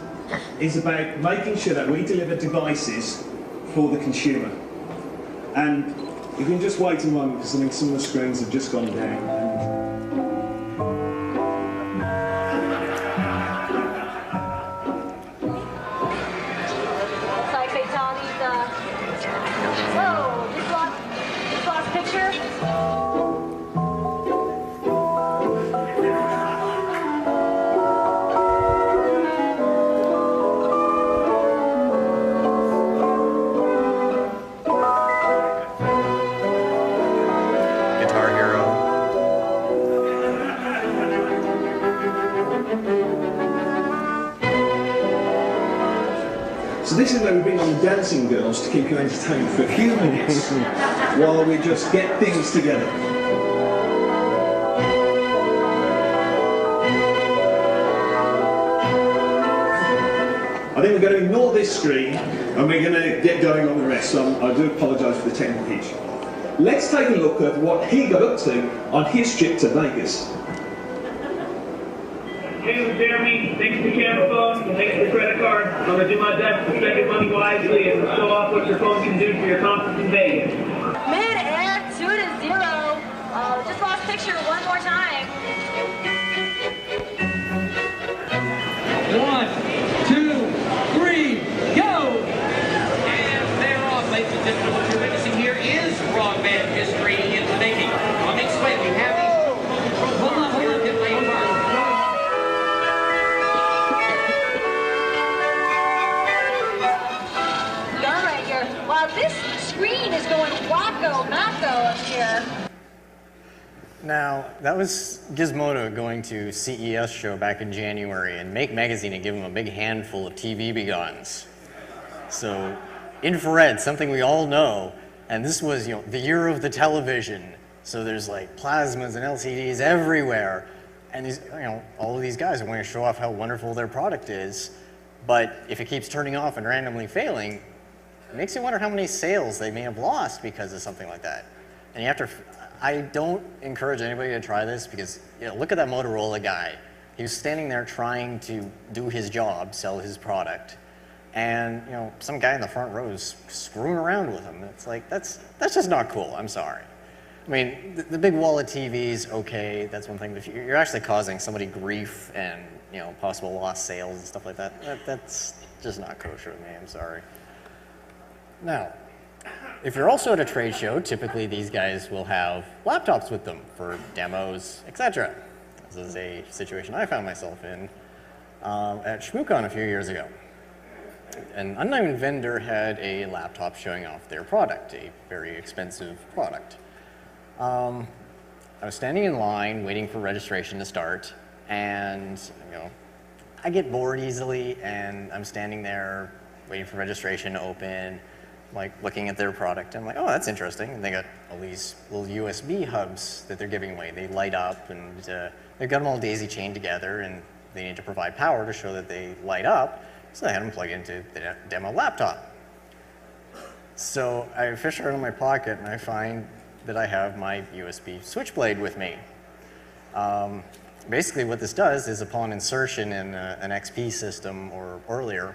is about making sure that we deliver devices for the consumer. And you can just wait a moment because I think some of the screens have just gone down. So this is where we bring on the dancing girls to keep you entertained for a few minutes while we just get things together. I think we're going to ignore this screen and we're going to get going on the rest, so I do apologise for the technical hitch. Let's take a look at what he got up to on his trip to Vegas. Hey, Jeremy, thanks for the camera phone, thanks for the credit card. I'm going to do my best to spend your money wisely and show off what your phone can do for your conference in Vegas. Mid-air, 2 to 0. Just lost picture one more time. 1, 2, 3, go! And they're off, ladies and gentlemen. What you're witnessing here is broadband history in the making. On next way, we have the control here at Lane Park. Wow, this screen is going wacko-macko up here. Now, that was Gizmodo going to CES show back in January, and Make Magazine had given him a big handful of TV begons. So, infrared, something we all know, and this was, you know, the year of the television. So there's like plasmas and LCDs everywhere, and these, you know, all of these guys are going to show off how wonderful their product is. But if it keeps turning off and randomly failing, it makes you wonder how many sales they may have lost because of something like that. And you have to, I don't encourage anybody to try this because, you know, look at that Motorola guy. He was standing there trying to do his job, sell his product, and, you know, some guy in the front row is screwing around with him. It's like, that's just not cool, I'm sorry. I mean, the big wall of TVs, okay, that's one thing, but if you're actually causing somebody grief and, you know, possible lost sales and stuff like that, that's just not kosher to me, I'm sorry. Now, if you're also at a trade show, typically these guys will have laptops with them for demos, etc. This is a situation I found myself in at ShmooCon a few years ago. An unknown vendor had a laptop showing off their product, a very expensive product. I was standing in line waiting for registration to start, and, you know, I get bored easily, and I'm standing there waiting for registration to open, like looking at their product, and I'm like, oh, that's interesting. And they got all these little USB hubs that they're giving away. They light up, and they've got them all daisy chained together, and they need to provide power to show that they light up. So I had them plug into the demo laptop. So I fish around in my pocket, and I find that I have my USB switchblade with me. Basically what this does is upon insertion in an XP system or earlier,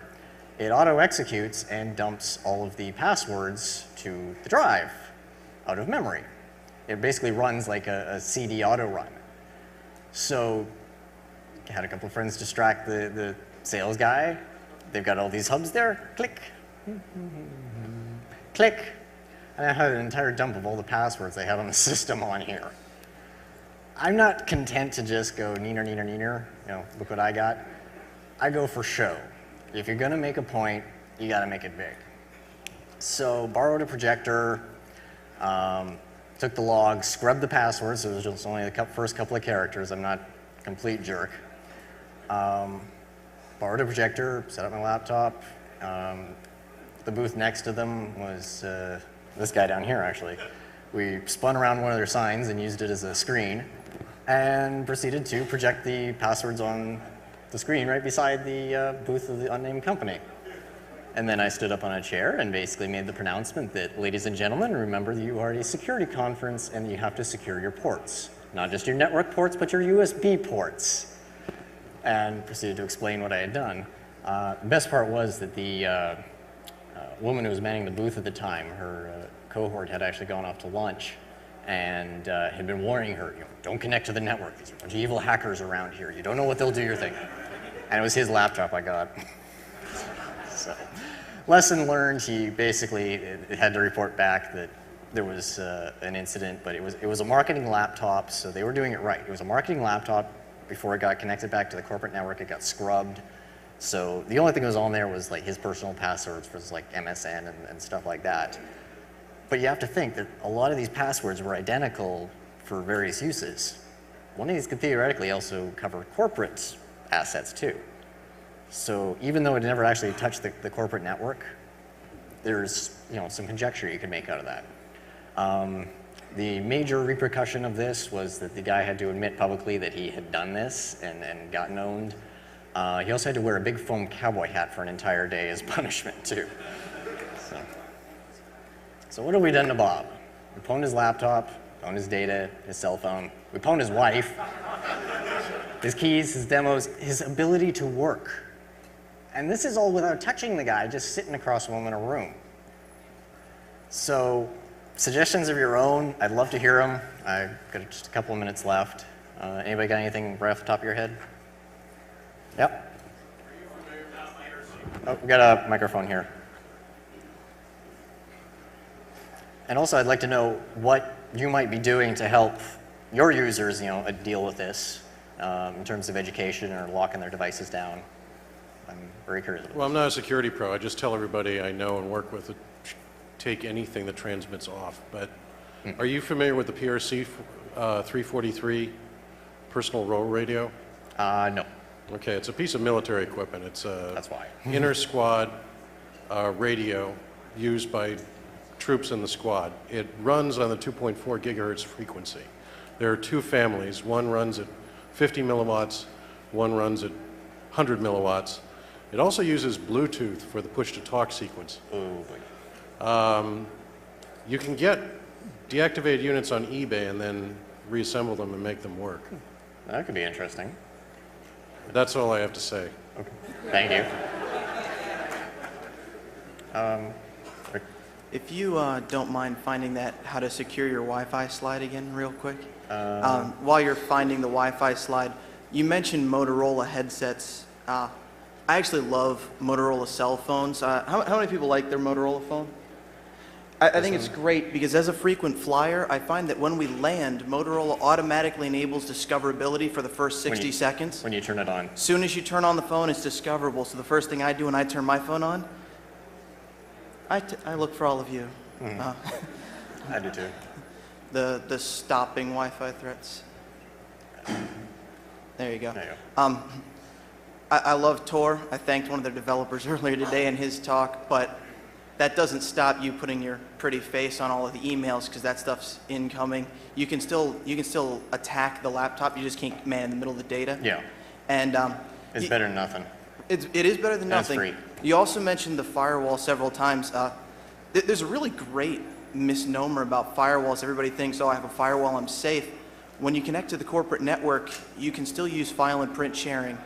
it auto-executes and dumps all of the passwords to the drive out of memory. It basically runs like a CD auto-run. So I had a couple of friends distract the sales guy. They've got all these hubs there. Click. Click. And I had an entire dump of all the passwords they had on the system on here. I'm not content to just go neener, neener, neener. You know, look what I got. I go for show. If you're going to make a point, you got to make it big. So borrowed a projector, took the log, scrubbed the passwords, so it was just only the first couple of characters. I'm not a complete jerk. Borrowed a projector, set up my laptop. The booth next to them was this guy down here, actually. We spun around one of their signs and used it as a screen and proceeded to project the passwords on the screen right beside the booth of the unnamed company. And then I stood up on a chair and basically made the pronouncement that, ladies and gentlemen, remember that you are at a security conference and you have to secure your ports. Not just your network ports, but your USB ports. And proceeded to explain what I had done. The best part was that the woman who was manning the booth at the time, her cohort had actually gone off to lunch and had been warning her, you know, don't connect to the network. There's a bunch of evil hackers around here. You don't know what they'll do your thing. And it was his laptop I got. So, lesson learned, he basically had to report back that there was an incident, but it was a marketing laptop, so they were doing it right. It was a marketing laptop. Before it got connected back to the corporate network, it got scrubbed. So the only thing that was on there was like his personal passwords for like MSN and stuff like that. But you have to think that a lot of these passwords were identical for various uses. One of these could theoretically also cover corporate assets too. So even though it never actually touched the corporate network, there's some conjecture you could make out of that. The major repercussion of this was that the guy had to admit publicly that he had done this and gotten owned. He also had to wear a big foam cowboy hat for an entire day as punishment too. So what have we done to Bob? We pwned his laptop, pwned his data, his cell phone. We pwned his wife, his keys, his demos, his ability to work. And this is all without touching the guy, just sitting across from him in a room. So suggestions of your own, I'd love to hear them. I've got just a couple of minutes left. Anybody got anything right off the top of your head? Yep. Oh, we got a microphone here. And also, I'd like to know what you might be doing to help your users, deal with this in terms of education or locking their devices down. I'm very curious. Well, I'm not a security pro. I just tell everybody I know and work with to take anything that transmits off. But are you familiar with the PRC 343 personal row radio? No. Okay, it's a piece of military equipment. It's a That's why. inter-squad radio used by troops in the squad. It runs on the 2.4 gigahertz frequency. There are two families. One runs at 50 milliwatts, one runs at 100 milliwatts. It also uses Bluetooth for the push-to-talk sequence. Oh, boy. You can get deactivated units on eBay and then reassemble them and make them work. That could be interesting. That's all I have to say. Okay. Thank you. If you don't mind finding that how to secure your Wi-Fi slide again real quick. While you're finding the Wi-Fi slide, you mentioned Motorola headsets. I actually love Motorola cell phones. How many people like their Motorola phone? I think it's great because as a frequent flyer, I find that when we land, Motorola automatically enables discoverability for the first 60 seconds. When you turn it on. As soon as you turn on the phone, it's discoverable. So the first thing I do when I turn my phone on, I look for all of you. I do too. The stopping Wi-Fi threats. There you go. There you go. I love Tor. I thanked one of their developers earlier today in his talk, but that doesn't stop you putting your pretty face on all of the emails because that stuff's incoming. You can still attack the laptop. You just can't man in the middle of the data. Yeah. And it's better than nothing. It is better than nothing. That's free. You also mentioned the firewall several times. There's a really great misnomer about firewalls. Everybody thinks, oh, I have a firewall, I'm safe. When you connect to the corporate network, you can still use file and print sharing.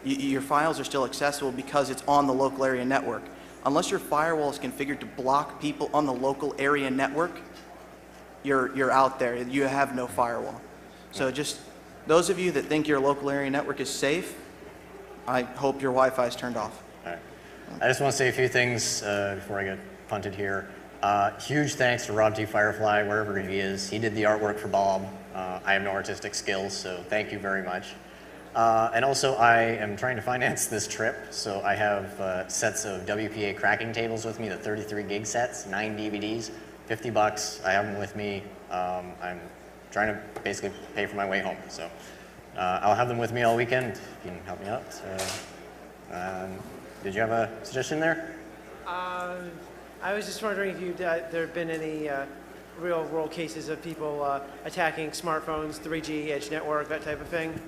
Your files are still accessible because it's on the local area network. Unless your firewall is configured to block people on the local area network, you're out there. You have no firewall. So just those of you that think your local area network is safe, I hope your Wi-Fi is turned off. All right. I just want to say a few things before I get punted here. Huge thanks to Rob T. Firefly, wherever he is. He did the artwork for Bob. I have no artistic skills, so thank you very much. And also, I am trying to finance this trip, so I have sets of WPA cracking tables with me, the 33 gig sets, 9 DVDs, $50. I have them with me. I'm trying to basically pay for my way home, so I'll have them with me all weekend if you can help me out. Did you have a suggestion there? I was just wondering if there have been any real-world cases of people attacking smartphones, 3G, edge network, that type of thing?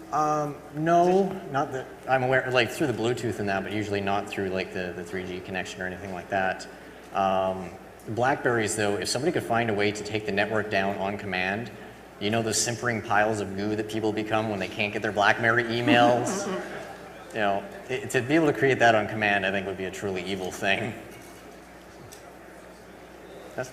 No, not that I'm aware, like through the Bluetooth and that, but usually not through like the 3G connection or anything like that. Blackberries though, if somebody could find a way to take the network down on command, you know those simpering piles of goo that people become when they can't get their BlackBerry emails? To be able to create that on command, I think would be a truly evil thing. Yes?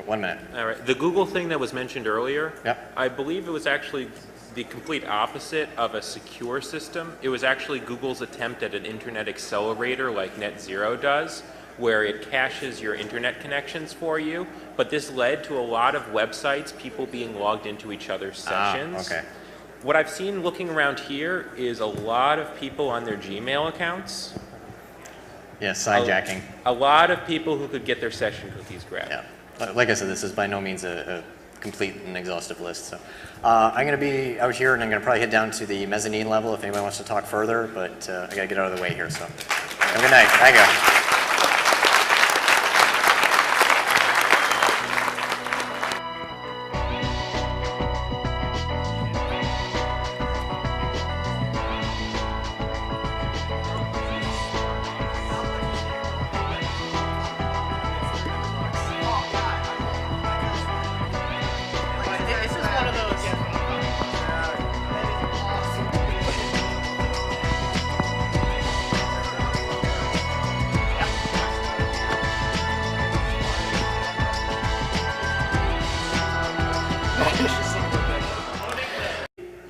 1 minute. All right. The Google thing that was mentioned earlier, yep. I believe it was actually the complete opposite of a secure system. It was actually Google's attempt at an internet accelerator like NetZero does, where it caches your internet connections for you. But this led to a lot of websites, people being logged into each other's sessions. Okay. What I've seen looking around here is a lot of people on their Gmail accounts. Yes, hijacking. A lot of people who could get their session cookies grabbed. Yeah. Like I said, this is by no means a complete and exhaustive list. So I'm going to be out here, and I'm going to probably head down to the mezzanine level if anyone wants to talk further, but I got to get out of the way here. So have a good night. Thank you.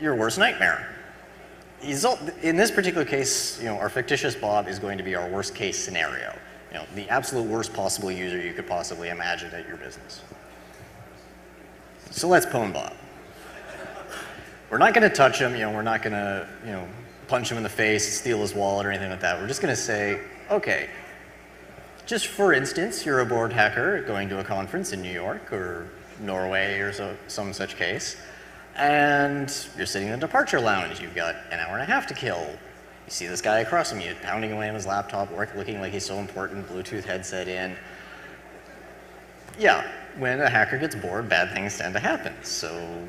Your worst nightmare. In this particular case, our fictitious Bob is going to be our worst case scenario. The absolute worst possible user you could possibly imagine at your business. So let's pwn Bob. We're not going to touch him. We're not going to, punch him in the face, steal his wallet, or anything like that. We're just going to say, okay, just for instance, you're a board hacker going to a conference in New York or Norway or some such case. And you're sitting in the departure lounge. You've got an hour and a half to kill. You see this guy across from you pounding away on his laptop, looking like he's so important, Bluetooth headset in. Yeah, when a hacker gets bored, bad things tend to happen. So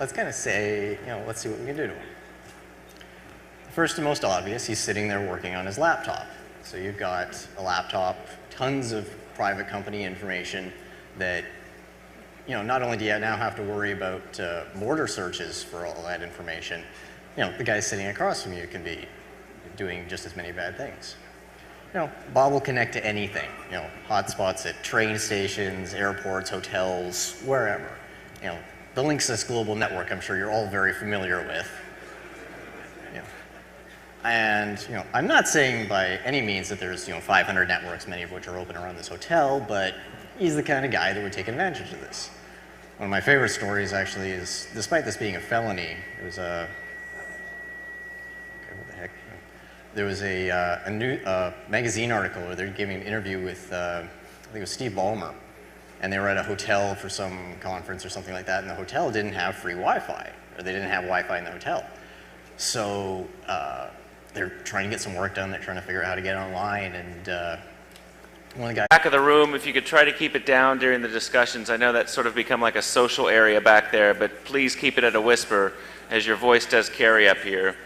let's kind of say, let's see what we can do to him. First and most obvious, he's sitting there working on his laptop. So you've got a laptop, tons of private company information that not only do you now have to worry about mortar searches for all that information, the guy sitting across from you can be doing just as many bad things. Bob will connect to anything, hotspots at train stations, airports, hotels, wherever. The Linksys global network, I'm sure you're all very familiar with. And I'm not saying by any means that there's 500 networks, many of which are open around this hotel, but he's the kind of guy that would take advantage of this. One of my favorite stories actually is, despite this being a felony, it was there was a new magazine article where they're giving an interview with, I think it was Steve Ballmer, and they were at a hotel for some conference or something like that, and the hotel didn't have free Wi-Fi, or they didn't have Wi-Fi in the hotel. So they're trying to get some work done, they're trying to figure out how to get online, and one of the guys back of the room, if you could try to keep it down during the discussions. I know that's sort of become like a social area back there, but please keep it at a whisper as your voice does carry up here.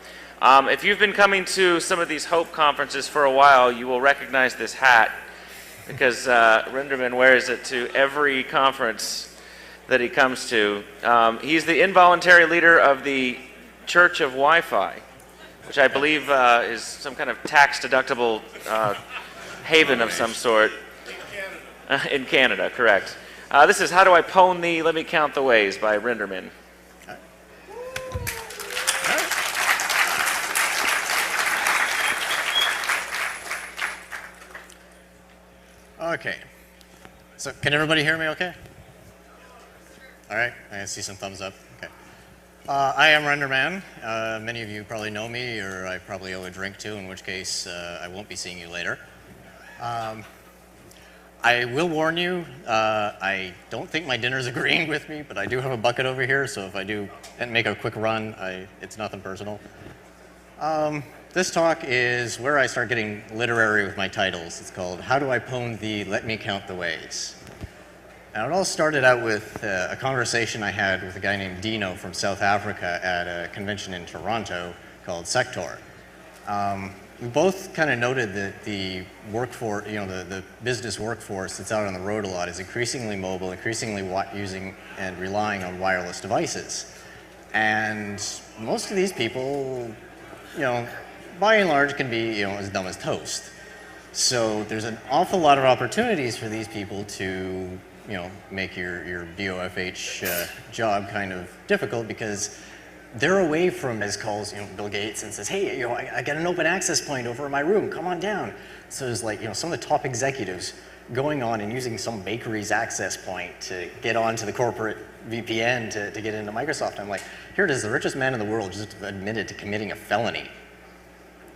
If you've been coming to some of these Hope conferences for a while, you will recognize this hat because Rinderman wears it to every conference that he comes to. He's the involuntary leader of the Church of Wi-Fi, which I believe is some kind of tax-deductible haven of some sort. In Canada, correct. This is How Do I Pwn Thee? Let Me Count the Ways by Rinderman. Okay. So can everybody hear me okay? All right, I see some thumbs up. Okay. I am Renderman. Many of you probably know me, or I probably owe a drink to, in which case I won't be seeing you later. I will warn you, I don't think my dinner's agreeing with me, but I do have a bucket over here, so if I do make a quick run, it's nothing personal. This talk is where I start getting literary with my titles. It's called How Do I Pwn Thee? Let Me Count the Ways. Now, it all started out with a conversation I had with a guy named Dino from South Africa at a convention in Toronto called Sector. We both kind of noted that the workforce, the business workforce that's out on the road a lot is increasingly mobile, increasingly using and relying on wireless devices. And most of these people, by and large can be, as dumb as toast. So there's an awful lot of opportunities for these people to, make your BOFH job kind of difficult because they're away from, as calls, Bill Gates and says, hey, I got an open access point over in my room, come on down. So there's like, some of the top executives going on and using some bakery's access point to get onto the corporate VPN to get into Microsoft. I'm like, here it is, the richest man in the world just admitted to committing a felony.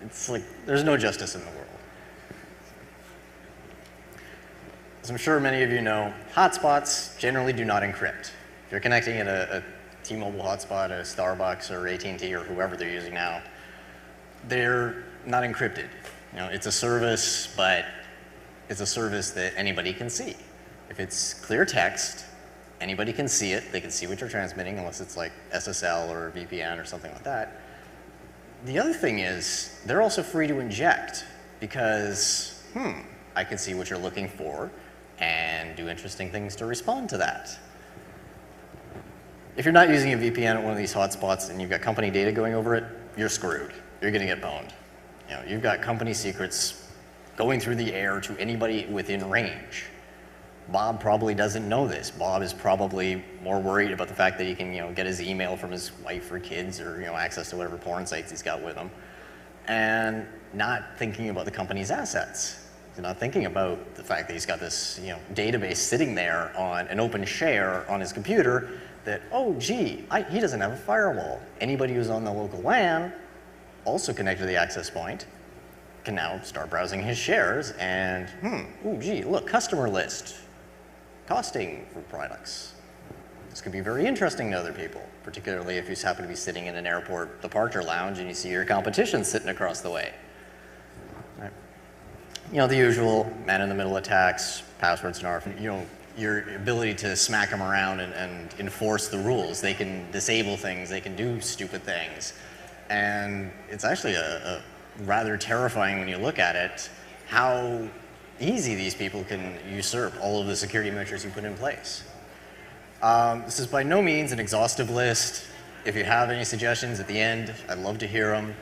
It's like, there's no justice in the world. As I'm sure many of you know, hotspots generally do not encrypt. If you're connecting at a T-Mobile hotspot, a Starbucks, or AT&T, or whoever they're using now, they're not encrypted. You know, it's a service, but it's a service that anybody can see. If it's clear text, anybody can see it. They can see what you're transmitting, unless it's like SSL or VPN or something like that. The other thing is, they're also free to inject, because, I can see what you're looking for and do interesting things to respond to that. If you're not using a VPN at one of these hotspots and you've got company data going over it, you're screwed. You're gonna get boned. You know, you've got company secrets going through the air to anybody within range. Bob probably doesn't know this. Bob is probably more worried about the fact that he can, get his email from his wife or kids, or, access to whatever porn sites he's got with him, and not thinking about the company's assets. He's not thinking about the fact that he's got this, database sitting there on an open share on his computer that, oh, gee, he doesn't have a firewall. Anybody who's on the local LAN, also connected to the access point, can now start browsing his shares and, oh, gee, look, customer list, costing for products. This could be very interesting to other people, particularly if you happen to be sitting in an airport departure lounge and you see your competition sitting across the way. Right. The usual man-in-the-middle attacks, password snarf, your ability to smack them around and enforce the rules. They can disable things, they can do stupid things. And it's actually a rather terrifying when you look at it, how easy these people can usurp all of the security measures you put in place. This is by no means an exhaustive list. If you have any suggestions at the end, I'd love to hear them.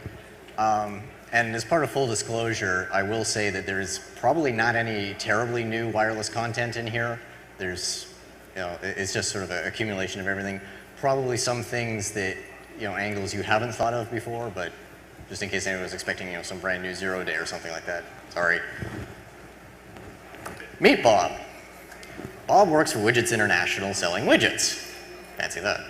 And as part of full disclosure, I will say that there's probably not any terribly new wireless content in here. There's, it's just sort of an accumulation of everything. Probably some things that, angles you haven't thought of before, but just in case anyone was expecting, some brand new 0 day or something like that. Sorry. Meet Bob. Bob works for Widgets International selling widgets. Fancy that.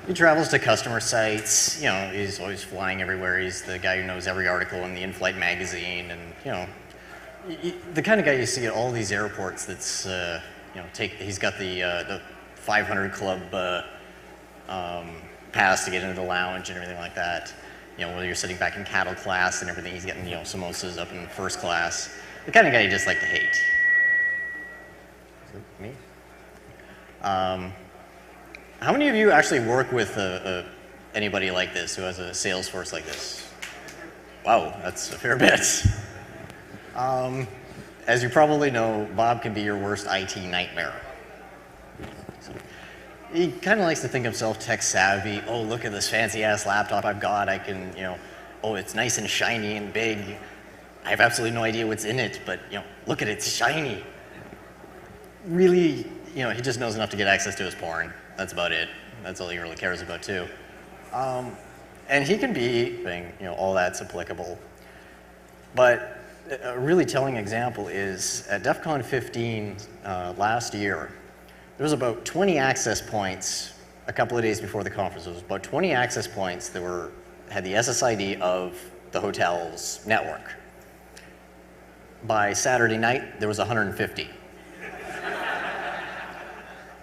He travels to customer sites, he's always flying everywhere. He's the guy who knows every article in the in-flight magazine, and, the kind of guy you see at all these airports that's, he's got the 500 club pass to get into the lounge and everything like that. Whether you're sitting back in cattle class and everything, he's getting, samosas up in first class. The kind of guy you just like to hate. Is it me? How many of you actually work with anybody like this, who has a sales force like this? Wow, that's a fair bit. As you probably know, Bob can be your worst IT nightmare. So, he kind of likes to think himself tech savvy. Oh, look at this fancy ass laptop I've got. I can, oh, it's nice and shiny and big. I have absolutely no idea what's in it, but, look at it, it's shiny. Really, he just knows enough to get access to his porn. That's about it. That's all he really cares about, too. And he can be, all that's applicable. But a really telling example is at DEF CON 15 last year, there was about 20 access points a couple of days before the conference. There was about 20 access points that had the SSID of the hotel's network. By Saturday night, there was 150.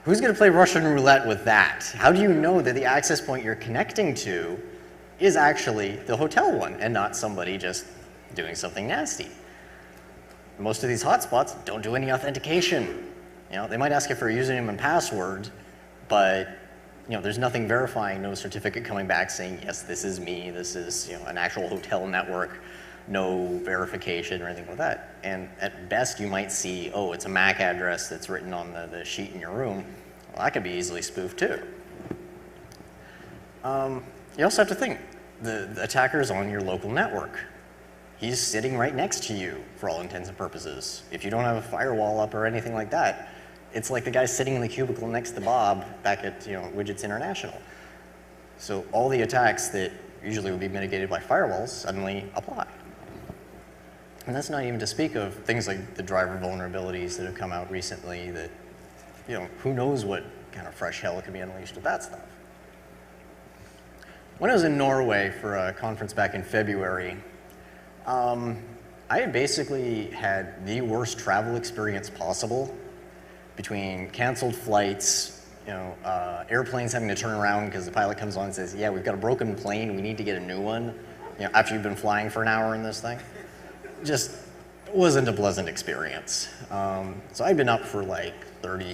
Who's going to play Russian roulette with that? How do you know that the access point you're connecting to is actually the hotel one and not somebody just doing something nasty? Most of these hotspots don't do any authentication. They might ask you for a username and password, but there's nothing verifying, no certificate coming back saying, yes, this is me, this is an actual hotel network, no verification or anything like that. And at best, you might see, oh, it's a MAC address that's written on the sheet in your room. Well, that could be easily spoofed too. You also have to think, the attacker is on your local network. He's sitting right next to you for all intents and purposes. If you don't have a firewall up or anything like that, it's like the guy sitting in the cubicle next to Bob back at Widgets International. So all the attacks that usually would be mitigated by firewalls suddenly apply. And that's not even to speak of things like the driver vulnerabilities that have come out recently that, who knows what kind of fresh hell can be unleashed with that stuff. When I was in Norway for a conference back in February, I had basically had the worst travel experience possible between canceled flights, airplanes having to turn around because the pilot comes on and says, yeah, we've got a broken plane, we need to get a new one, after you've been flying for an hour in this thing. Just wasn't a pleasant experience. So I'd been up for like 30